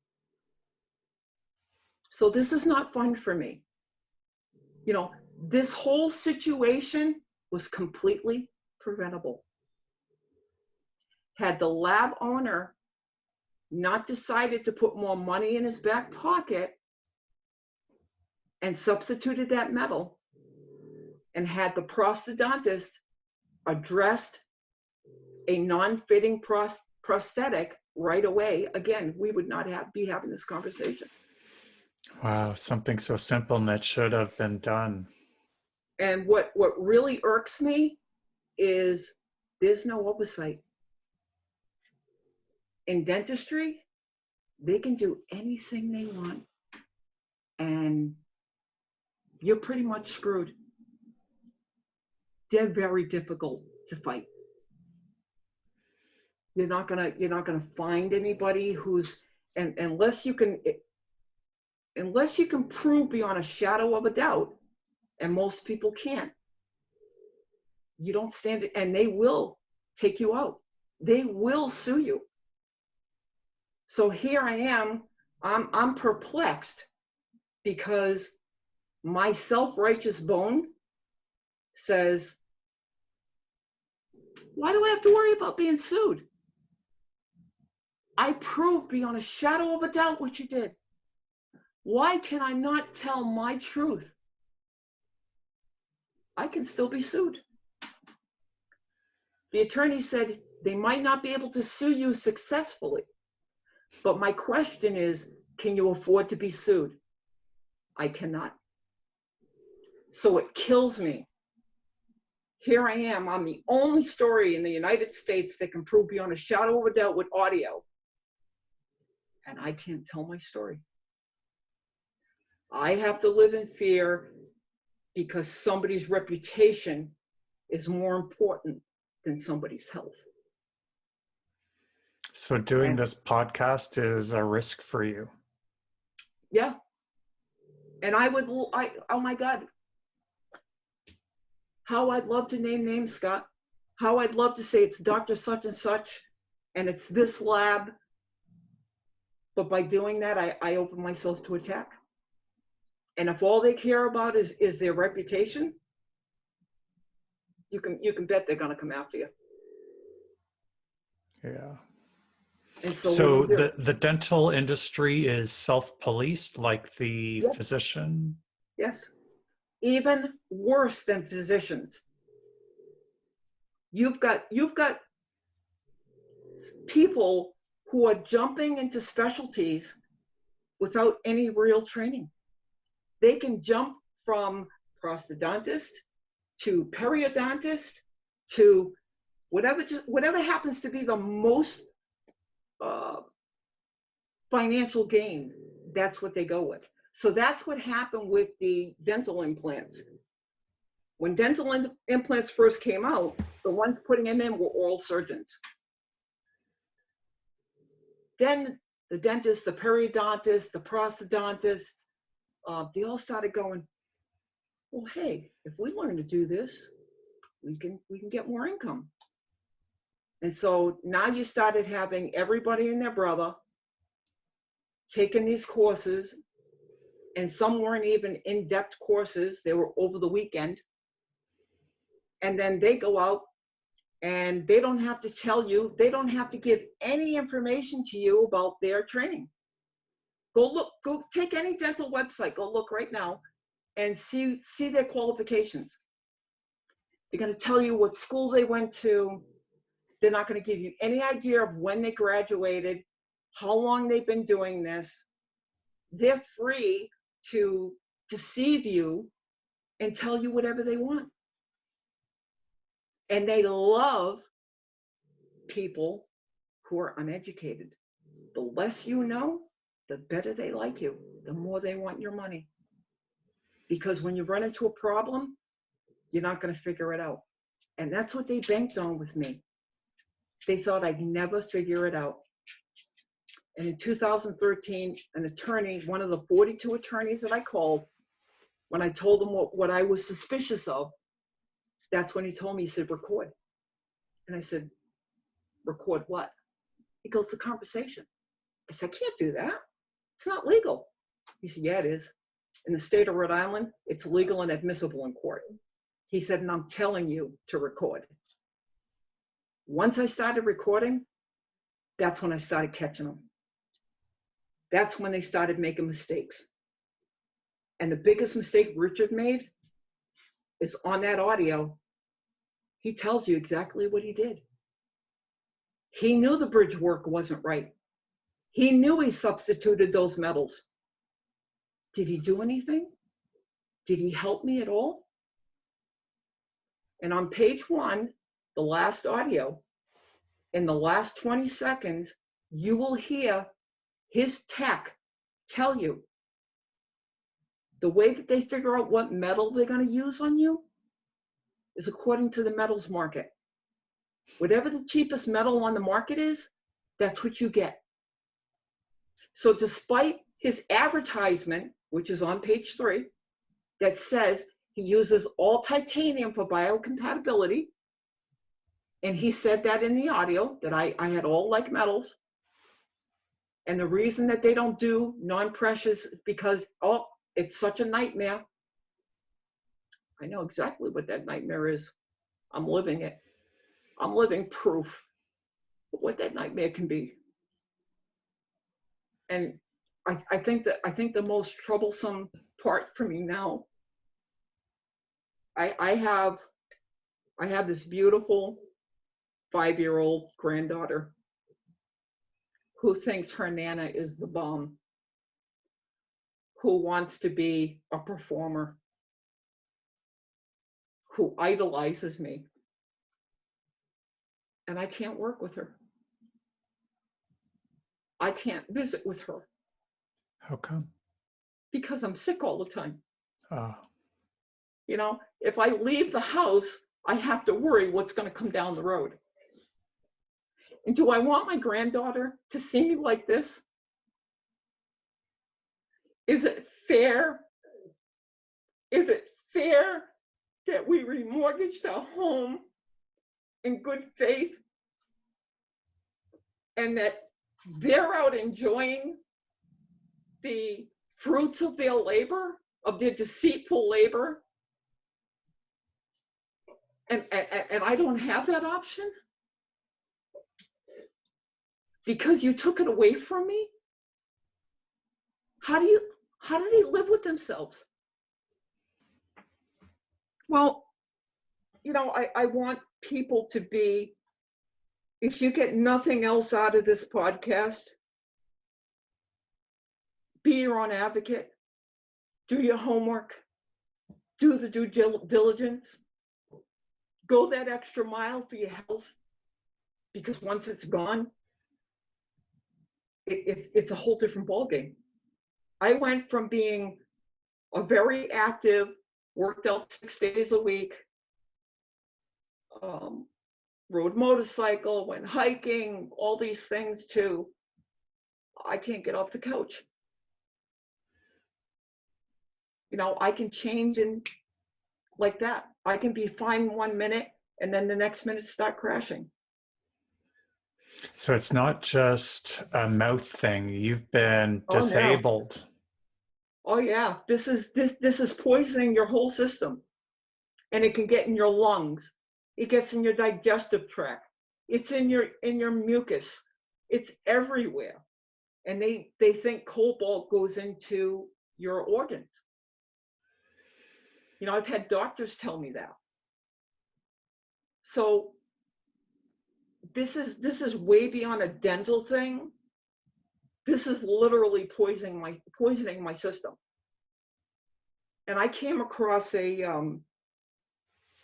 So this is not fun for me. You know, this whole situation was completely preventable. Had the lab owner not decided to put more money in his back pocket and substituted that metal, and had the prosthodontist addressed a non-fitting prosthetic right away, again, we would not be having this conversation. Wow, something so simple and that should have been done. And what really irks me is there's no oversight. in dentistry, they can do anything they want, and you're pretty much screwed. They're very difficult to fight. You're not gonna find anybody who's, and unless you can prove beyond a shadow of a doubt, and most people can't, you don't stand it, and they will take you out. They will sue you. So here I am, I'm perplexed because my self-righteous bone says, why do I have to worry about being sued? I proved beyond a shadow of a doubt what you did. Why can I not tell my truth? I can still be sued. The attorney said they might not be able to sue you successfully, but my question is, can you afford to be sued? I cannot. So it kills me. Here I am, I'm the only story in the United States that can prove beyond a shadow of a doubt with audio. And I can't tell my story. I have to live in fear because somebody's reputation is more important than somebody's health. So doing this podcast is a risk for you. Yeah. And oh my God, how I'd love to name names, Scott. How I'd love to say it's Dr. Such and Such, and it's this lab. But by doing that, I open myself to attack. And if all they care about is their reputation, you can bet they're gonna come after you. Yeah. And so the dental industry is self-policed, like the Yep. physician? Yes. Even worse than physicians. You've got people who are jumping into specialties without any real training. They can jump from prosthodontist to periodontist to whatever happens to be the most financial gain. That's what they go with. So that's what happened with the dental implants. When dental implants first came out, the ones putting them in were oral surgeons. Then the dentist, the periodontist, the prosthodontist, they all started going, well, hey, if we learn to do this, we can get more income. And so now you started having everybody and their brother taking these courses, and some weren't even in-depth courses, they were over the weekend. And then they go out and they don't have to tell you, they don't have to give any information to you about their training. Go take any dental website, go look right now and see their qualifications. They're going to tell you what school they went to. They're not going to give you any idea of when they graduated, how long they've been doing this. They're free to deceive you and tell you whatever they want. And they love people who are uneducated. The less you know, the better they like you, the more they want your money. Because when you run into a problem, you're not going to figure it out. And that's what they banked on with me. They thought I'd never figure it out. And in 2013, an attorney, one of the 42 attorneys that I called, when I told him what I was suspicious of, that's when he told me, he said, record. And I said, record what? He goes, the conversation. I said, I can't do that. It's not legal. He said, yeah, it is. In the state of Rhode Island, it's legal and admissible in court. He said, and I'm telling you to record. Once I started recording, that's when I started catching them. That's when they started making mistakes. And the biggest mistake Richard made is on that audio. He tells you exactly what he did. He knew the bridge work wasn't right. He knew he substituted those metals. Did he do anything? Did he help me at all? And on page 1, the last audio, in the last 20 seconds, you will hear his tech tell you the way that they figure out what metal they're going to use on you is according to the metals market. Whatever the cheapest metal on the market is, that's what you get. So despite his advertisement, which is on page 3, that says he uses all titanium for biocompatibility, and he said that in the audio, that I had all like metals. And the reason that they don't do non-precious is because, oh, it's such a nightmare. I know exactly what that nightmare is. I'm living it. I'm living proof of what that nightmare can be. And I think the most troublesome part for me now, I have this beautiful 5-year-old granddaughter who thinks her Nana is the bomb, who wants to be a performer, who idolizes me. And I can't work with her. I can't visit with her. How come? Because I'm sick all the time. Ah. You know, if I leave the house, I have to worry what's going to come down the road. And do I want my granddaughter to see me like this? Is it fair? Is it fair that we remortgaged our home in good faith and that they're out enjoying the fruits of their labor, of their deceitful labor, and I don't have that option because you took it away from me? How do they live with themselves? Well, you know, I want people to be, if you get nothing else out of this podcast, be your own advocate, do your homework, do the due diligence, go that extra mile for your health, because once it's gone, it's a whole different ballgame. I went from being a very active, worked out 6 days a week, rode motorcycle, went hiking, all these things, to I can't get off the couch. You know, I can change in like that. I can be fine 1 minute and then the next minute start crashing. So it's not just a mouth thing. You've been disabled. Oh yeah, this is poisoning your whole system, and it can get in your lungs. It gets in your digestive tract. It's in your mucus. It's everywhere, and they think cobalt goes into your organs. You know, I've had doctors tell me that. So this is way beyond a dental thing. This is literally poisoning my system. And I came across a,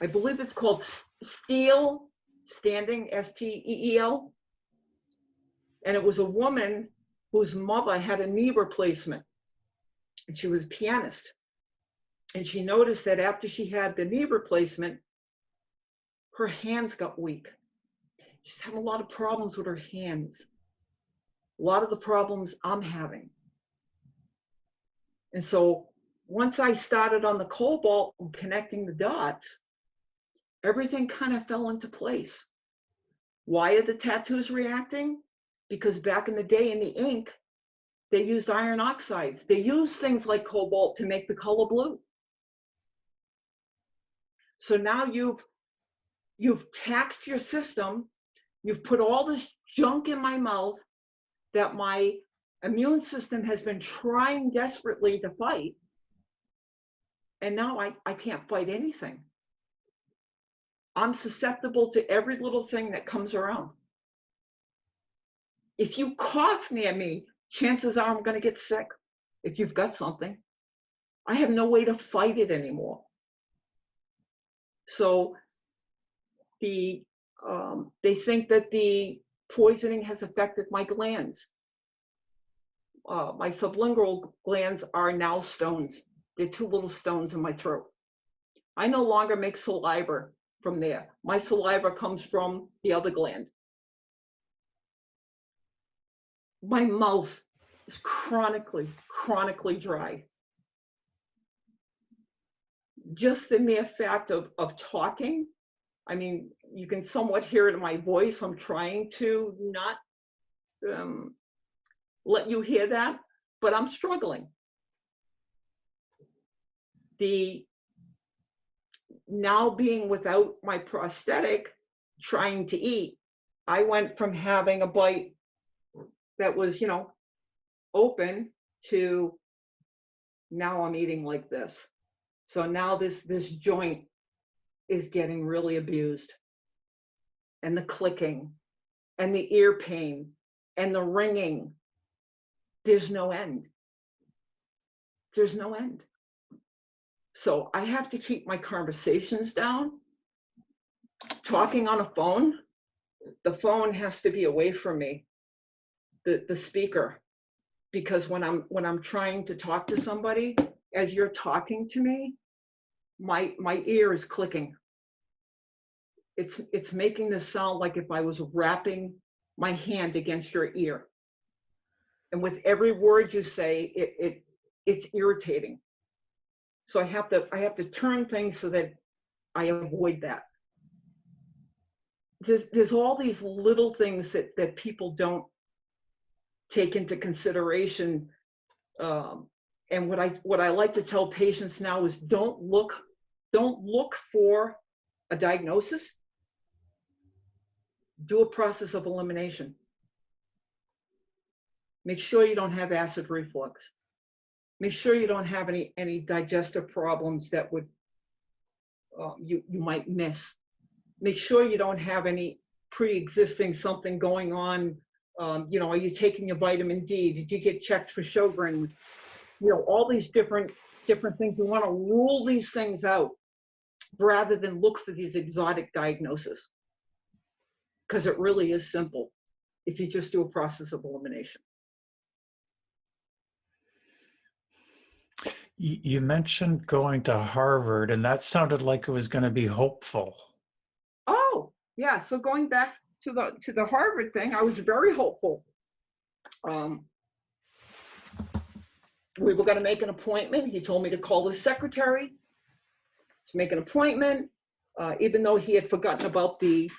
I believe it's called Steel Standing, STEEL. And it was a woman whose mother had a knee replacement. And she was a pianist. And she noticed that after she had the knee replacement, her hands got weak. She's having a lot of problems with her hands. A lot of the problems I'm having. And so once I started on the cobalt and connecting the dots, everything kind of fell into place. Why are the tattoos reacting? Because back in the day in the ink, they used iron oxides. They used things like cobalt to make the color blue. So now you've taxed your system. You've put all this junk in my mouth that my immune system has been trying desperately to fight. And now I can't fight anything. I'm susceptible to every little thing that comes around. If you cough near me, chances are I'm going to get sick if you've got something. I have no way to fight it anymore. So they think that the poisoning has affected my glands. My sublingual glands are now stones. They're two little stones in my throat. I no longer make saliva from there. My saliva comes from the other gland. My mouth is chronically dry. Just the mere fact of talking, I mean, you can somewhat hear it in my voice. I'm trying to not let you hear that, but I'm struggling. The now being without my prosthetic, trying to eat, I went from having a bite that was, open to now I'm eating like this. So now this joint is getting really abused, and the clicking and the ear pain and the ringing. There's no end. There's no end. So I have to keep my conversations down. Talking on a phone, the phone has to be away from me, the speaker, because when I'm trying to talk to somebody, as you're talking to me, my ear is clicking. It's making this sound like if I was wrapping my hand against your ear. And with every word you say, it's irritating. So I have to turn things so that I avoid that. There's all these little things that people don't take into consideration. And what I like to tell patients now is don't look for a diagnosis. Do a process of elimination. Make sure you don't have acid reflux. Make sure you don't have any digestive problems that would you might miss. Make sure you don't have any pre-existing something going on. Are you taking your vitamin D? Did you get checked for Sjogren's? All these different things. You want to rule these things out rather than look for these exotic diagnoses, because it really is simple if you just do a process of elimination. You mentioned going to Harvard, and that sounded like it was going to be hopeful. Oh, yeah. So going back to the Harvard thing, I was very hopeful. We were going to make an appointment. He told me to call the secretary to make an appointment, even though he had forgotten about the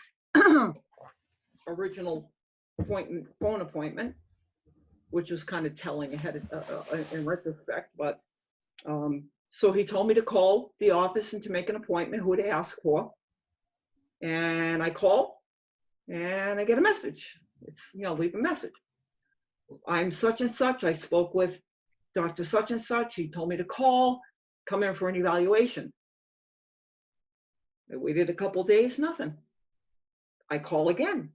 original phone appointment, which was kind of telling ahead in retrospect. But so he told me to call the office and to make an appointment, who to ask for. And I call and I get a message. It's, leave a message. I'm such and such. I spoke with Dr. such and such. He told me to come in for an evaluation. I waited a couple days, nothing. I call again.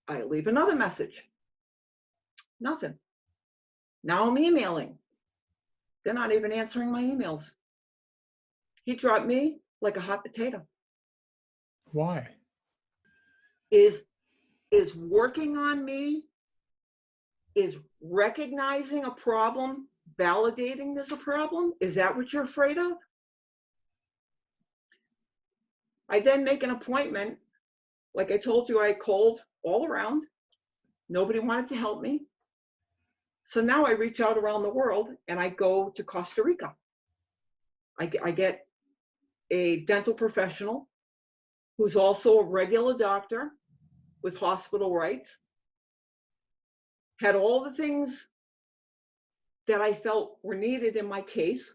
I leave another message. Nothing. Now I'm emailing. They're not even answering my emails. He dropped me like a hot potato. Why? Is working on me, is recognizing a problem, validating there's a problem? Is that what you're afraid of? I then make an appointment. Like I told you, I called all around. Nobody wanted to help me. So now I reach out around the world and I go to Costa Rica. I get a dental professional who's also a regular doctor with hospital rights, had all the things that I felt were needed in my case.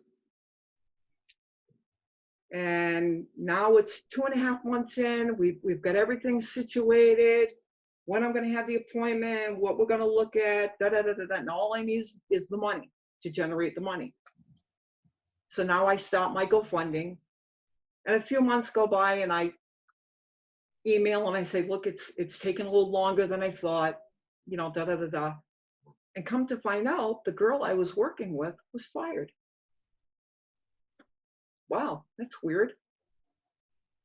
And now it's 2.5 months in, we've got everything situated, when I'm going to have the appointment, what we're going to look at, and all I need is the money to generate the money. So now I start my GoFundMe, and a few months go by and I email and I say, look, it's taken a little longer than I thought, and come to find out the girl I was working with was fired. Wow, that's weird.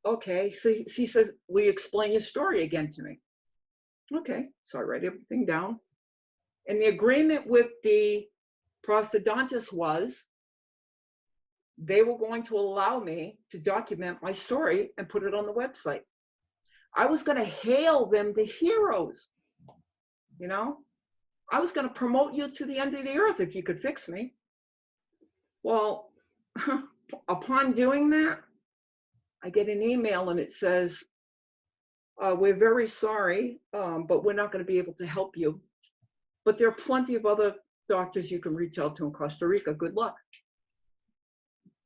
Okay, so he says, will you explain your story again to me? Okay, so I write everything down. And the agreement with the prosthodontist was they were going to allow me to document my story and put it on the website. I was going to hail them the heroes, you know? I was going to promote you to the end of the earth if you could fix me. Well, upon doing that, I get an email and it says, we're very sorry, but we're not going to be able to help you. But there are plenty of other doctors you can reach out to in Costa Rica. Good luck.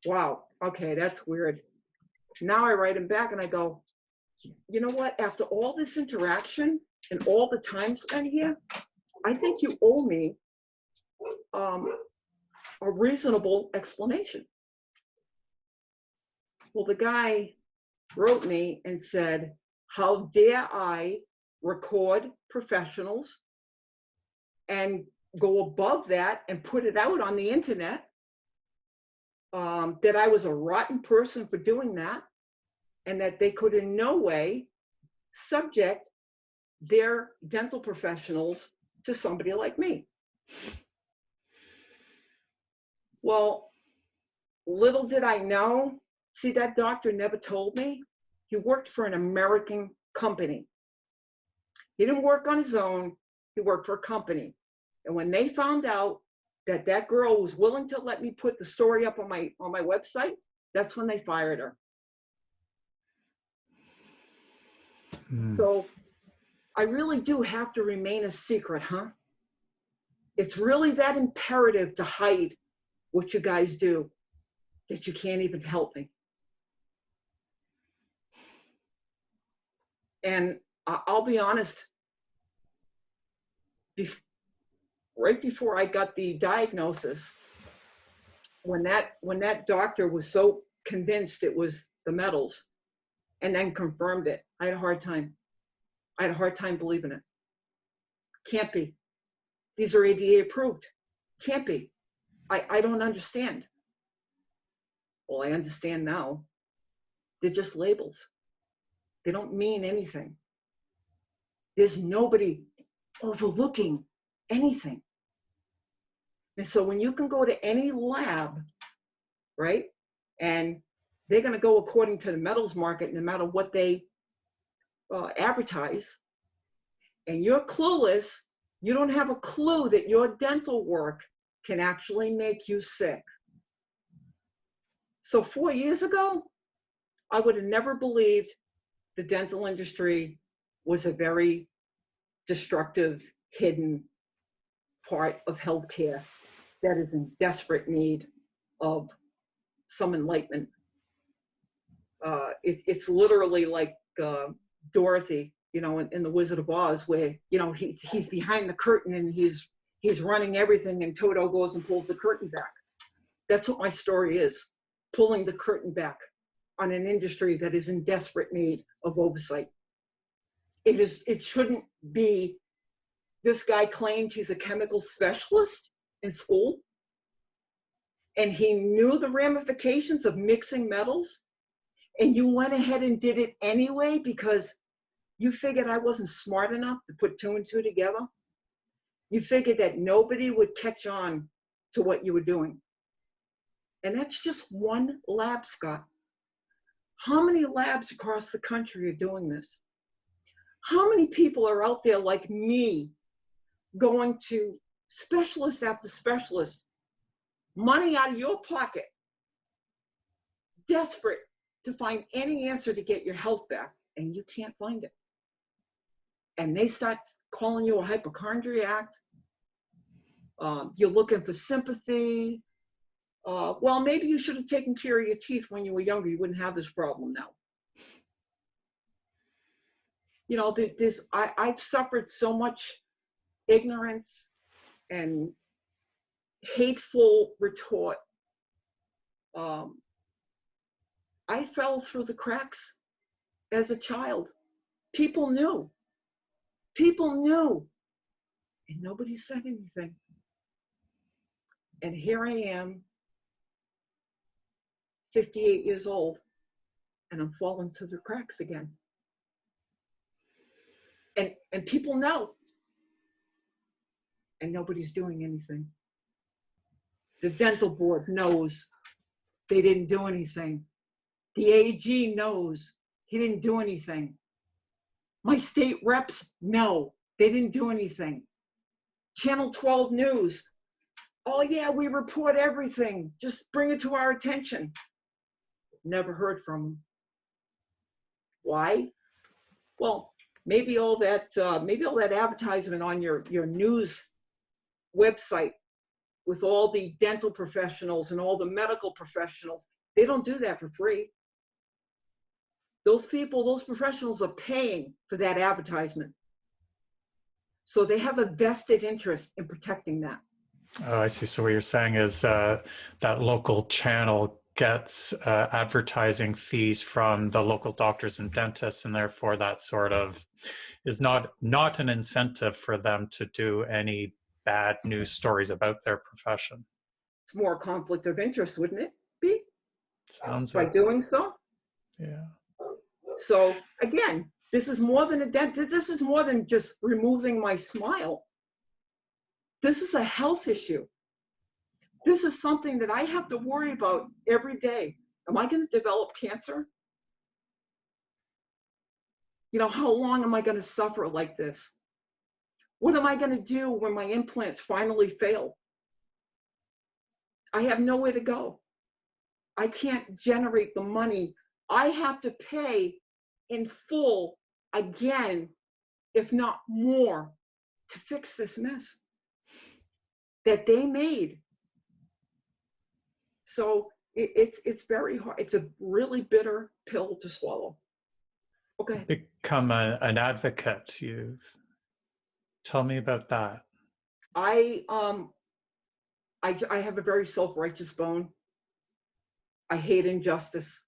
Wow. Okay, that's weird. Now I write him back and I go, you know what? After all this interaction and all the time spent here, I think you owe me a reasonable explanation. Well, the guy wrote me and said, how dare I record professionals and go above that and put it out on the internet, that I was a rotten person for doing that, and that they could in no way subject their dental professionals to somebody like me. Well, little did I know, see, that doctor never told me. He worked for an American company. He didn't work on his own, he worked for a company. And when they found out that that girl was willing to let me put the story up on my website, that's when they fired her. So I really do have to remain a secret, huh? It's really that imperative to hide what you guys do that you can't even help me. And I'll be honest, right before I got the diagnosis, when that doctor was so convinced it was the metals and then confirmed it, I had a hard time. I had a hard time believing it. Can't be. These are ADA approved. Can't be. I don't understand. Well, I understand now. They're just labels. They don't mean anything. There's nobody overlooking anything. And so when you can go to any lab, right, and they're going to go according to the metals market no matter what they advertise, and you're clueless, you don't have a clue that your dental work can actually make you sick. So 4 years ago, I would have never believed the dental industry was a very destructive, hidden part of healthcare that is in desperate need of some enlightenment. It's literally like Dorothy, you know, in The Wizard of Oz, where, you know, he's behind the curtain and he's running everything, and Toto goes and pulls the curtain back. That's what my story is, pulling the curtain back on an industry that is in desperate need of oversight. It shouldn't be. This guy claimed he's a chemical specialist in school, and he knew the ramifications of mixing metals, and you went ahead and did it anyway because you figured I wasn't smart enough to put two and two together. You figured that nobody would catch on to what you were doing. And that's just one lab, Scott. How many labs across the country are doing this? How many people are out there like me going to specialist after specialist, money out of your pocket, desperate to find any answer to get your health back, and you can't find it? And they start calling you a hypochondriac. You're looking for sympathy. Well, maybe you should have taken care of your teeth when you were younger. You wouldn't have this problem now. You know, I've suffered so much ignorance and hateful retort. I fell through the cracks as a child. People knew. People knew. And nobody said anything. And here I am, 58 years old, and I'm falling through the cracks again. And people know. And nobody's doing anything. The dental board knows they didn't do anything. The AG knows he didn't do anything. My state reps know they didn't do anything. Channel 12 News, oh yeah, we report everything. Just bring it to our attention. Never heard from them. Why? Well, maybe all that advertisement on your news website with all the dental professionals and all the medical professionals, they don't do that for free. Those people, those professionals are paying for that advertisement. So they have a vested interest in protecting that. Oh, I see. So what you're saying is that local channel gets advertising fees from the local doctors and dentists, and therefore that sort of is not an incentive for them to do any bad news stories about their profession. It's more conflict of interest, wouldn't it be? Sounds by it. doing so. Yeah. So again, this is more than a dentist. This is more than just removing my smile. This is a health issue. This is something that I have to worry about every day. Am I going to develop cancer? You know, how long am I going to suffer like this? What am I going to do when my implants finally fail? I have nowhere to go. I can't generate the money. I have to pay in full again, if not more, to fix this mess that they made. So it's very hard. It's a really bitter pill to swallow. Okay. Become an advocate. Tell me about that. I have a very self-righteous bone. I hate injustice.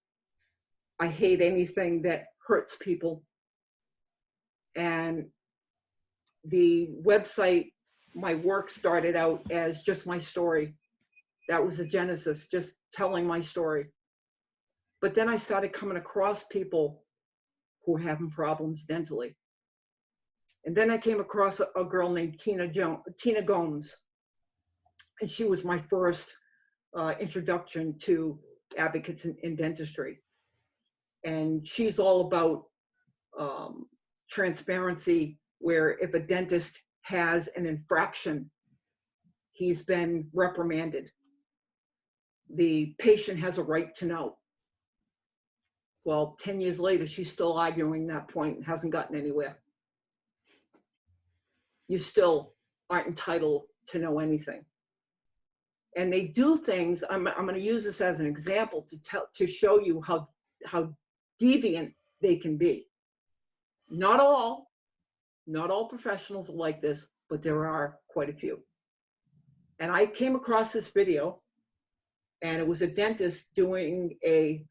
I hate anything that hurts people. And the website, my work started out as just my story. That was the genesis, just telling my story. But then I started coming across people who were having problems dentally. And then I came across a girl named Tina Gomes. And she was my first introduction to advocates in dentistry. And she's all about transparency, where if a dentist has an infraction, he's been reprimanded, the patient has a right to know. Well, 10 years later, she's still arguing that point and hasn't gotten anywhere. You still aren't entitled to know anything. And they do things, I'm going to use this as an example to show you how deviant they can be. Not all professionals are like this, but there are quite a few. And I came across this video, and it was a dentist doing he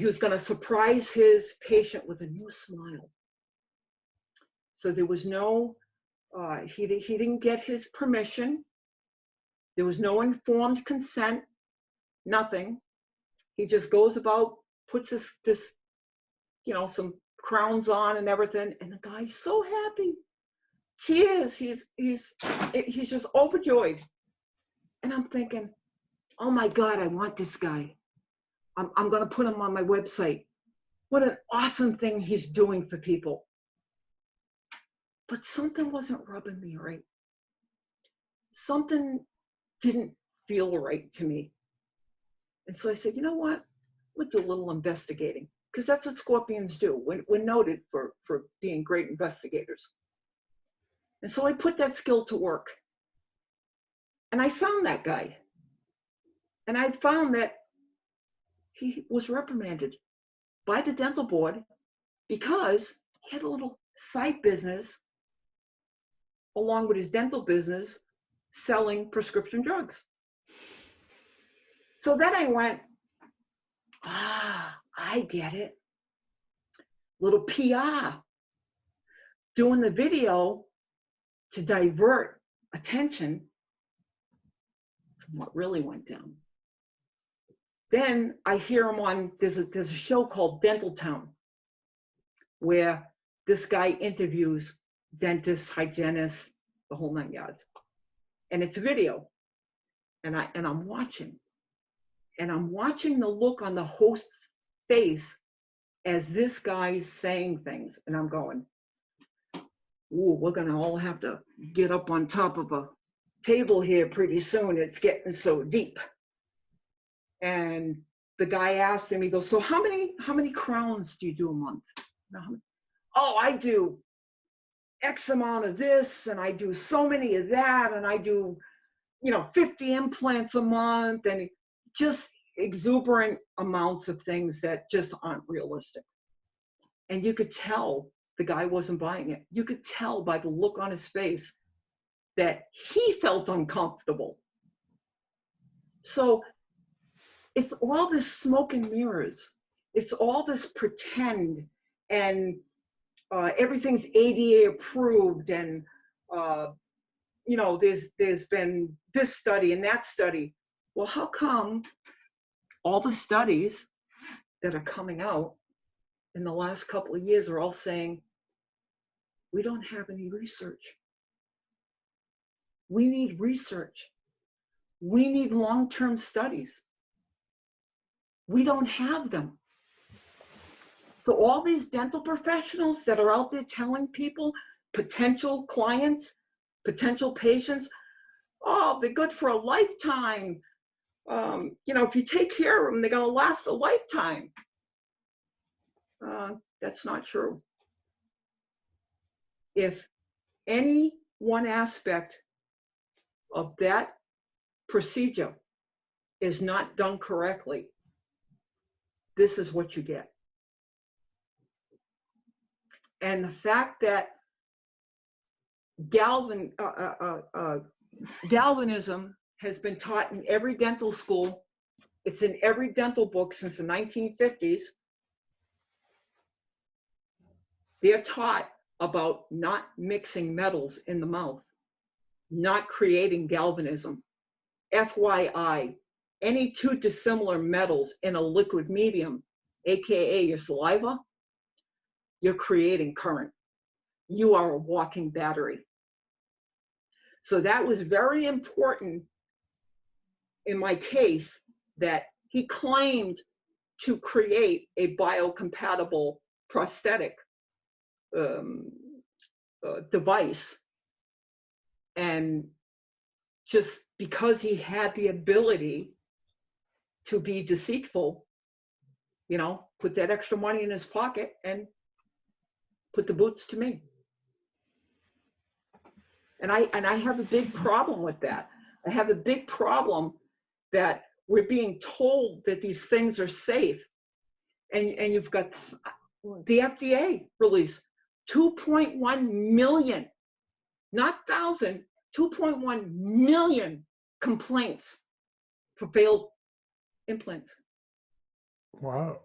was going to surprise his patient with a new smile. So there was no, he didn't get his permission. There was no informed consent, nothing. He just goes about, puts this, you know, some crowns on and everything, and the guy's so happy. Tears, he's just overjoyed. And I'm thinking, oh my God, I want this guy. I'm going to put him on my website. What an awesome thing he's doing for people. But something wasn't rubbing me right. Something didn't feel right to me. And so I said, you know what? We'll do a little investigating, because that's what scorpions do. We're noted for being great investigators. And so I put that skill to work. And I found that guy. And I found that he was reprimanded by the dental board because he had a little side business along with his dental business selling prescription drugs. So then I went, I get it. Little PR, doing the video to divert attention from what really went down. Then I hear him on, there's a show called Dental Town, where this guy interviews dentists, hygienists, the whole 9 yards. And it's a video. And I'm watching. And I'm watching the look on the host's face as this guy's saying things. And I'm going, ooh, we're going to all have to get up on top of a table here pretty soon. It's getting so deep. And the guy asked him, he goes, so how many crowns do you do a month? Oh, I do X amount of this, and I do so many of that, and I do, 50 implants a month, and just exuberant amounts of things that just aren't realistic. And you could tell the guy wasn't buying it. You could tell by the look on his face that he felt uncomfortable. So it's all this smoke and mirrors. It's all this pretend, and everything's ADA approved, and there's been this study and that study. Well, how come all the studies that are coming out in the last couple of years are all saying, we don't have any research. We need research. We need long-term studies. We don't have them. So all these dental professionals that are out there telling people, potential clients, potential patients, oh, they're good for a lifetime. If you take care of them, they're going to last a lifetime. That's not true. If any one aspect of that procedure is not done correctly, this is what you get. And the fact that galvanism has been taught in every dental school, it's in every dental book since the 1950s. They're taught about not mixing metals in the mouth, not creating galvanism. FYI, any two dissimilar metals in a liquid medium, AKA your saliva, you're creating current. You are a walking battery. So that was very important in my case, that he claimed to create a biocompatible prosthetic device. And just because he had the ability to be deceitful, put that extra money in his pocket and put the boots to me. And I have a big problem with that. I have a big problem that we're being told that these things are safe. And you've got the FDA released 2.1 million, not 1,000, 2.1 million complaints for failed implants. Wow.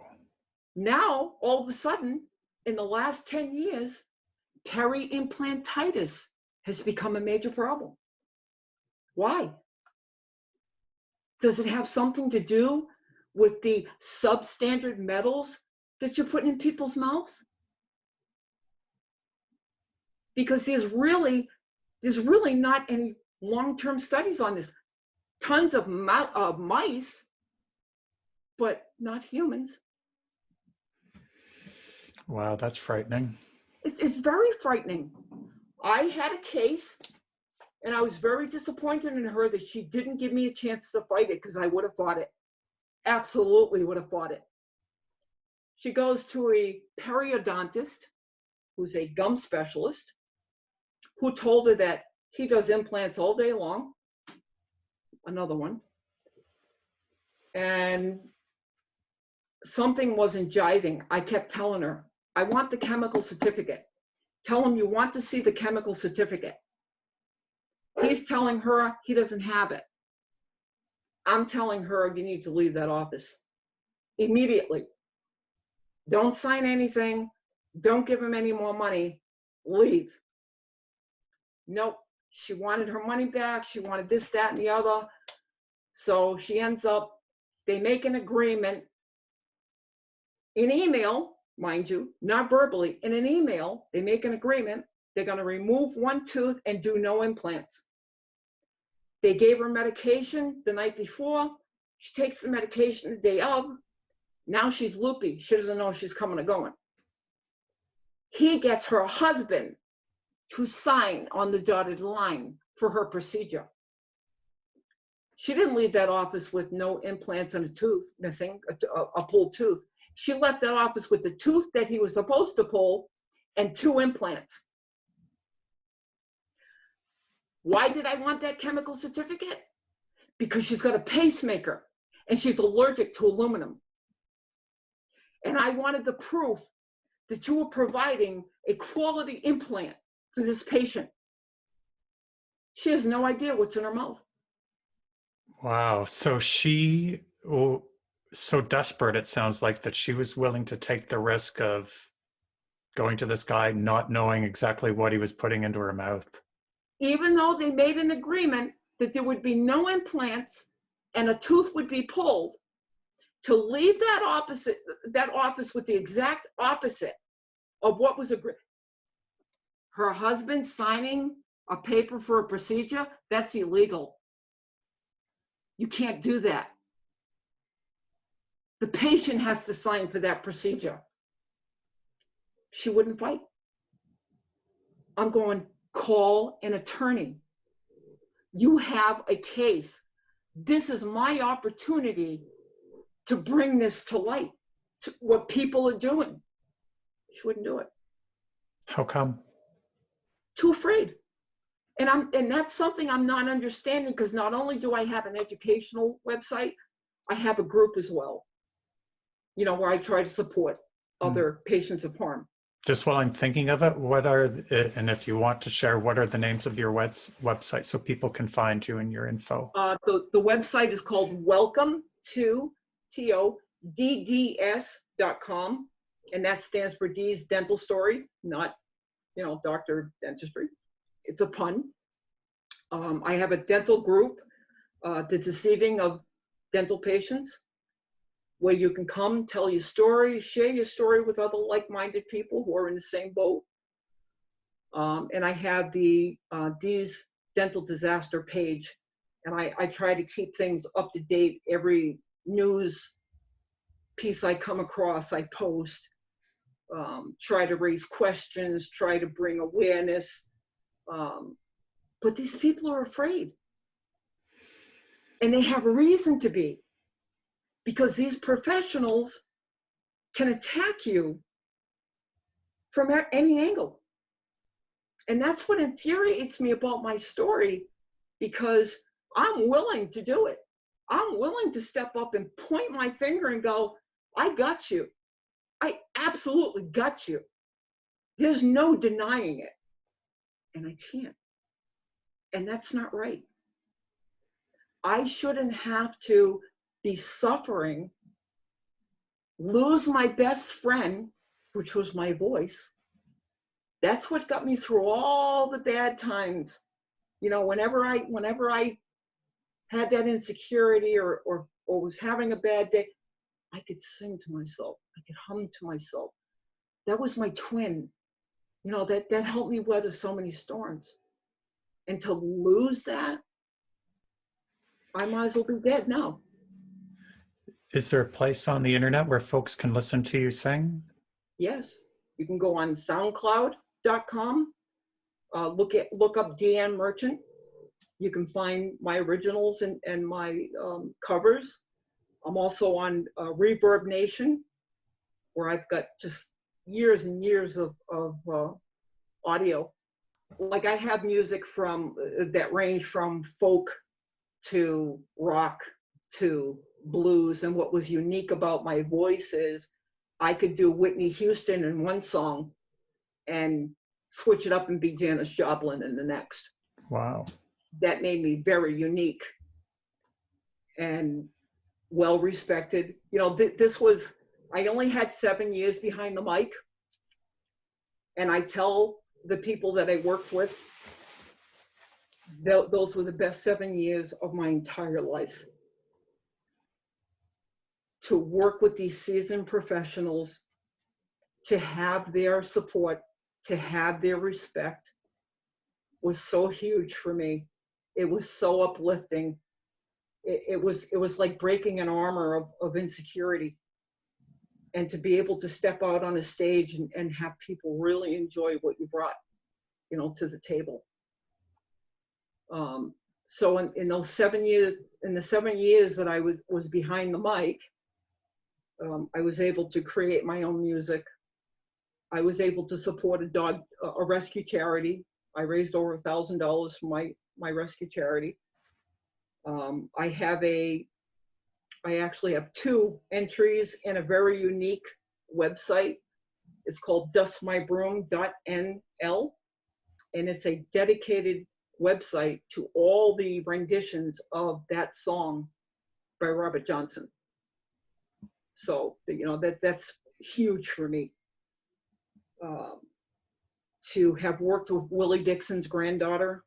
Now, all of a sudden, in the last 10 years, peri-implantitis has become a major problem. Why? Does it have something to do with the substandard metals that you're putting in people's mouths? Because there's really not any long-term studies on this. Tons of mice, but not humans. Wow, that's frightening. It's very frightening. I had a case, and I was very disappointed in her that she didn't give me a chance to fight it, because I would have fought it. Absolutely would have fought it. She goes to a periodontist, who's a gum specialist, who told her that he does implants all day long. Another one. And something wasn't jiving. I kept telling her, I want the chemical certificate. Tell him you want to see the chemical certificate. He's telling her he doesn't have it. I'm telling her you need to leave that office immediately. Don't sign anything. Don't give him any more money. Leave. Nope. She wanted her money back. She wanted this, that, and the other. So she ends up, they make an agreement in email mind you, not verbally. In an email, they make an agreement. They're going to remove one tooth and do no implants. They gave her medication the night before. She takes the medication the day of. Now she's loopy. She doesn't know if she's coming or going. He gets her husband to sign on the dotted line for her procedure. She didn't leave that office with no implants and a tooth missing, a pulled tooth. She left that office with the tooth that he was supposed to pull and 2 implants. Why did I want that chemical certificate? Because she's got a pacemaker and she's allergic to aluminum. And I wanted the proof that you were providing a quality implant for this patient. She has no idea what's in her mouth. Wow. So she, so desperate, it sounds like, that she was willing to take the risk of going to this guy not knowing exactly what he was putting into her mouth. Even though they made an agreement that there would be no implants and a tooth would be pulled, to leave that office with the exact opposite of what was agreed. Her husband signing a paper for a procedure, that's illegal. You can't do that. The patient has to sign for that procedure. She wouldn't fight. I'm going, call an attorney. You have a case. This is my opportunity to bring this to light, to what people are doing. She wouldn't do it. How come? Too afraid. And that's something I'm not understanding, because not only do I have an educational website, I have a group as well, you know, where I try to support other patients of harm. Just while I'm thinking of it, and if you want to share, what are the names of your website so people can find you and your info? The website is called welcome to TODDS.com, and that stands for D's Dental Story, not, you know, Dr. Dentistry. It's a pun. I have a dental group, The Deceiving of Dental Patients, where you can come, tell your story, share your story with other like-minded people who are in the same boat. And I have the D's Dental Disaster page, and I try to keep things up to date. Every news piece I come across, I post, try to raise questions, try to bring awareness. But these people are afraid. And they have a reason to be, because these professionals can attack you from any angle. And that's what infuriates me about my story, because I'm willing to do it. I'm willing to step up and point my finger and go, I got you. I absolutely got you. There's no denying it. And I can't. And that's not right. I shouldn't have to be suffering, lose my best friend, which was my voice. That's what got me through all the bad times. You know, whenever I had that insecurity or was having a bad day, I could sing to myself. I could hum to myself. That was my twin. You know, that helped me weather so many storms. And to lose that, I might as well be dead now. Is there a place on the internet where folks can listen to you sing? Yes, you can go on SoundCloud.com, look up Deann Merchant. You can find my originals and my covers. I'm also on Reverb Nation, where I've got just years and years of audio. Like, I have music from that range from folk to rock to blues, and what was unique about my voice is I could do Whitney Houston in one song and switch it up and be Janis Joplin in the next. Wow. That made me very unique and well respected. You know, I only had 7 years behind the mic, and I tell the people that I worked with, those were the best 7 years of my entire life. To work with these seasoned professionals to have their support, to have their respect was so huge for me. It was so uplifting. It was like breaking an armor of insecurity. And to be able to step out on a stage and have people really enjoy what you brought, you know, to the table. So in those 7 years, in the 7 years that I was behind the mic, I was able to create my own music. I was able to support a rescue charity. I raised over $1,000 for my rescue charity. I actually have 2 entries in a very unique website. It's called dustmybroom.nl, and it's a dedicated website to all the renditions of that song by Robert Johnson. So, you know, that's huge for me. To have worked with Willie Dixon's granddaughter,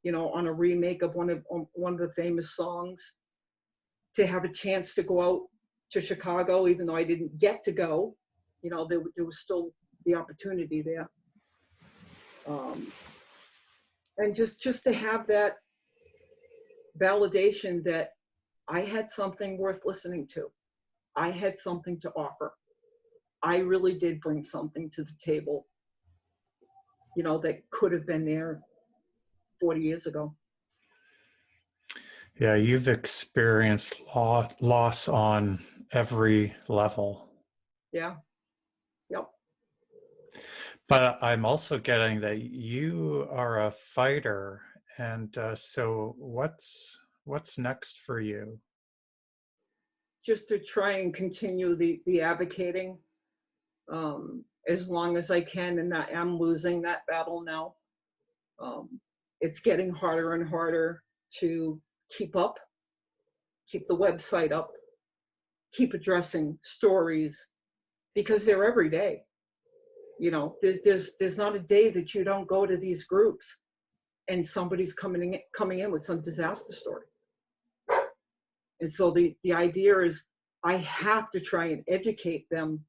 you know, on a remake of one of the famous songs, to have a chance to go out to Chicago, even though I didn't get to go, you know, there was still the opportunity there. And just to have that validation that I had something worth listening to. I had something to offer. I really did bring something to the table, you know, that could have been there 40 years ago. Yeah, you've experienced loss on every level. Yeah. Yep. But I'm also getting that you are a fighter, and so what's next for you? Just to try and continue the advocating as long as I can, and I am losing that battle now. It's getting harder and harder to keep the website up, keep addressing stories, because they're every day. You know, there's not a day that you don't go to these groups and somebody's coming in with some disaster story. And so the idea is I have to try and educate them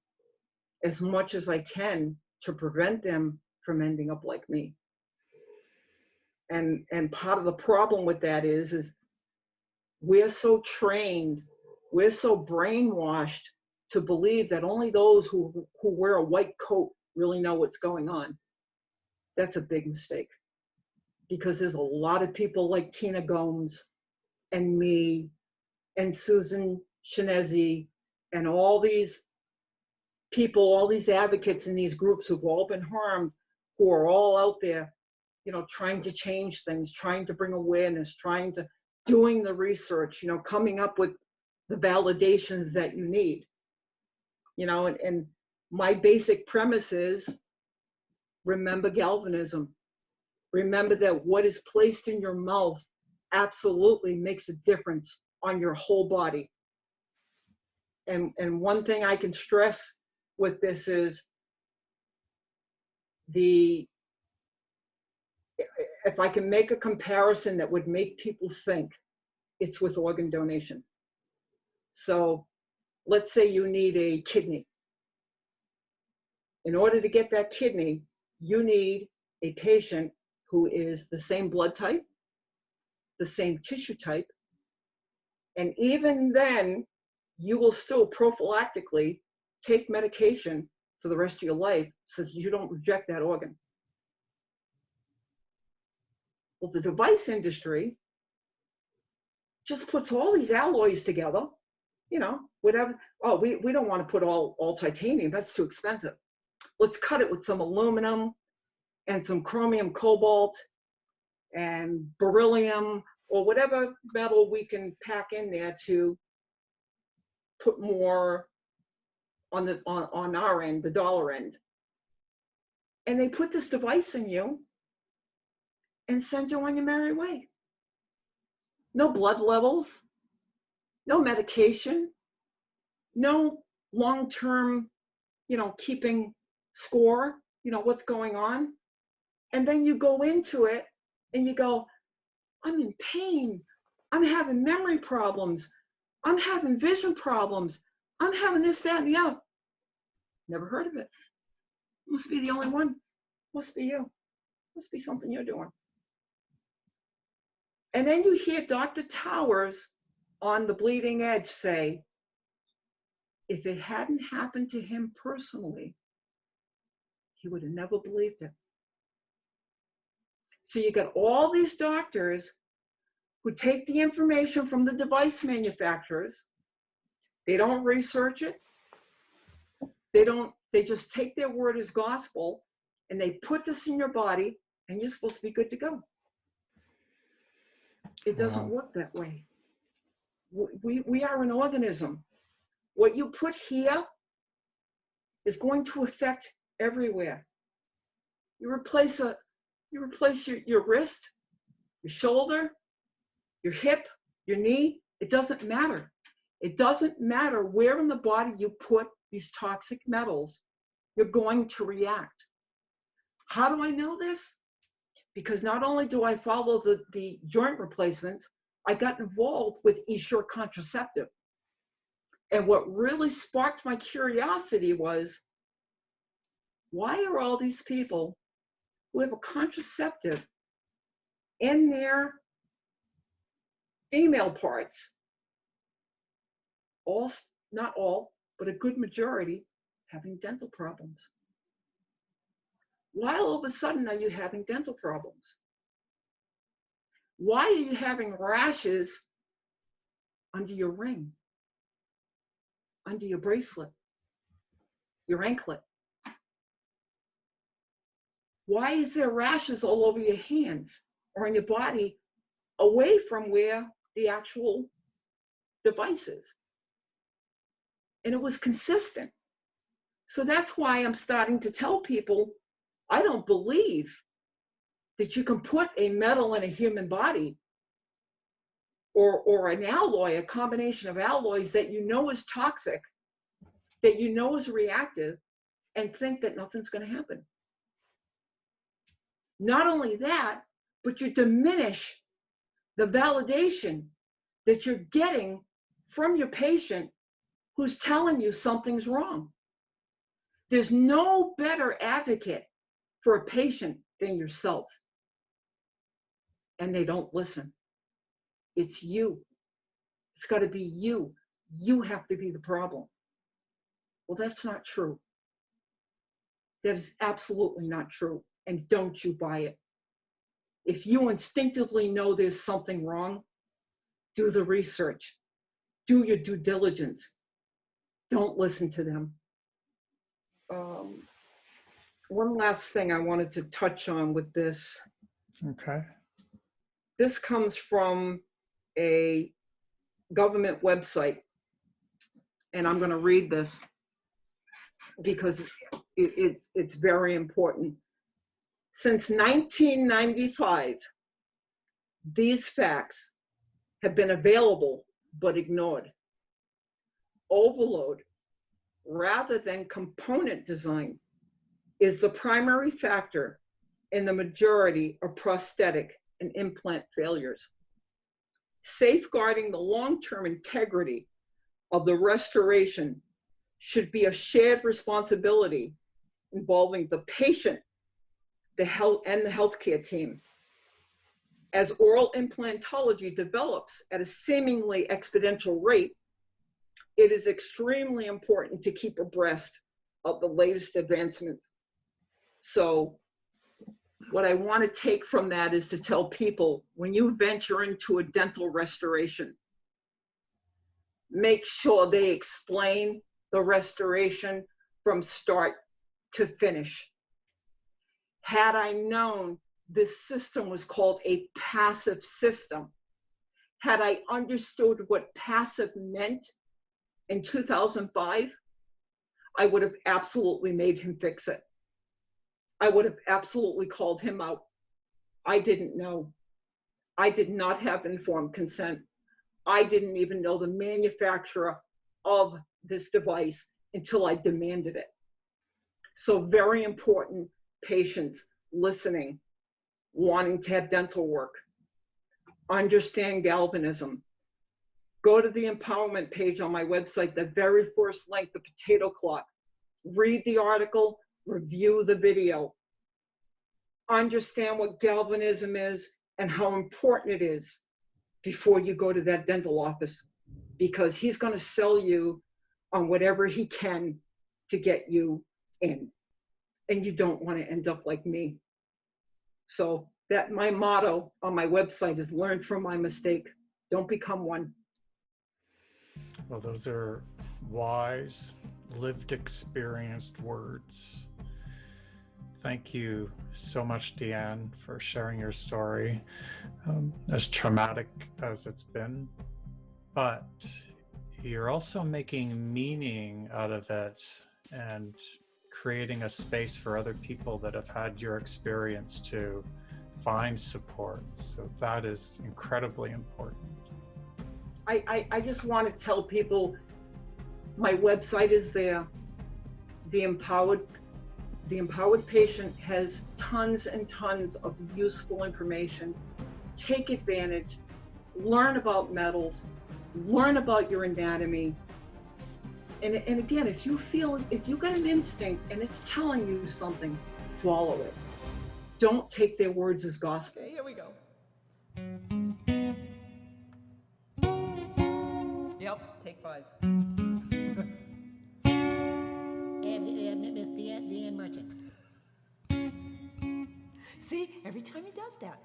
as much as I can to prevent them from ending up like me. And part of the problem with that is we're so trained, we're so brainwashed to believe that only those who wear a white coat really know what's going on. That's a big mistake, because there's a lot of people like Tina Gomes and me and Susan Shinezi and all these people, all these advocates in these groups who've all been harmed, who are all out there, you know, trying to change things, trying to bring awareness, doing the research, you know, coming up with the validations that you need. You know, and my basic premise is, remember galvanism. Remember that what is placed in your mouth absolutely makes a difference on your whole body. And one thing I can stress with this is if I can make a comparison that would make people think, it's with organ donation. So let's say you need a kidney. In order to get that kidney, you need a patient who is the same blood type, the same tissue type, and even then, you will still prophylactically take medication for the rest of your life so that you don't reject that organ. Well, the device industry just puts all these alloys together, you know, whatever. Oh, we don't want to put all titanium, that's too expensive. Let's cut it with some aluminum and some chromium cobalt and beryllium, or whatever metal we can pack in there to put more on our end, the dollar end. And they put this device in you and send you on your merry way. No blood levels, no medication, no long-term, you know, keeping score, you know, what's going on. And then you go into it and you go, I'm in pain. I'm having memory problems. I'm having vision problems. I'm having this, that, and the other. Never heard of it. Must be the only one. Must be you. Must be something you're doing. And then you hear Dr. Towers on The Bleeding Edge say, if it hadn't happened to him personally, he would have never believed it. So you got all these doctors who take the information from the device manufacturers. They don't research it. They just take their word as gospel, and they put this in your body, and you're supposed to be good to go. It doesn't work that way. We are an organism. What you put here is going to affect everywhere. You replace your wrist, your shoulder, your hip, your knee. It doesn't matter. It doesn't matter where in the body you put these toxic metals, you're going to react. How do I know this? Because not only do I follow the joint replacements, I got involved with Essure contraceptive. And what really sparked my curiosity was, why are all these people who have a contraceptive in their female parts, not all, but a good majority, having dental problems? Why all of a sudden are you having dental problems? Why are you having rashes under your ring, under your bracelet, your anklet? Why is there rashes all over your hands or on your body away from where the actual device is? And it was consistent. So that's why I'm starting to tell people, I don't believe that you can put a metal in a human body or an alloy, a combination of alloys that you know is toxic, that you know is reactive, and think that nothing's going to happen. Not only that, but you diminish the validation that you're getting from your patient who's telling you something's wrong. There's no better advocate for a patient than yourself. And they don't listen. It's you. It's got to be you. You have to be the problem. Well, that's not true. That is absolutely not true. And don't you buy it. If you instinctively know there's something wrong, do the research. Do your due diligence. Don't listen to them. One last thing I wanted to touch on with this. Okay. This comes from a government website, and I'm going to read this because it's very important. Since 1995, these facts have been available but ignored. Overload, rather than component design, is the primary factor in the majority of prosthetic and implant failures. Safeguarding the long-term integrity of the restoration should be a shared responsibility involving the patient, the health, and the healthcare team. As oral implantology develops at a seemingly exponential rate, it is extremely important to keep abreast of the latest advancements. So what I want to take from that is to tell people, when you venture into a dental restoration, make sure they explain the restoration from start to finish. Had I known this system was called a passive system, had I understood what passive meant in 2005, I would have absolutely made him fix it. I would have absolutely called him out. I didn't know. I did not have informed consent. I didn't even know the manufacturer of this device until I demanded it. So very important, patients listening, wanting to have dental work, understand galvanism. Go to the empowerment page on my website, the very first link, the potato clock. Read the article, review the video, understand what galvanism is and how important it is before you go to that dental office, because he's going to sell you on whatever he can to get you in. And you don't want to end up like me. So that my motto on my website is learn from my mistake. Don't become one. Well, those are wise, lived experienced words. Thank you so much, Deann, for sharing your story, as traumatic as it's been. But you're also making meaning out of it and creating a space for other people that have had your experience to find support. So that is incredibly important. I just want to tell people my website is there. The Empowered Patient has tons and tons of useful information. Take advantage, learn about metals, learn about your anatomy. And again, if you got an instinct and it's telling you something, follow it. Don't take their words as gospel. Okay, here we go. Yep, take 5. Miss Deann Merchant. See, every time he does that.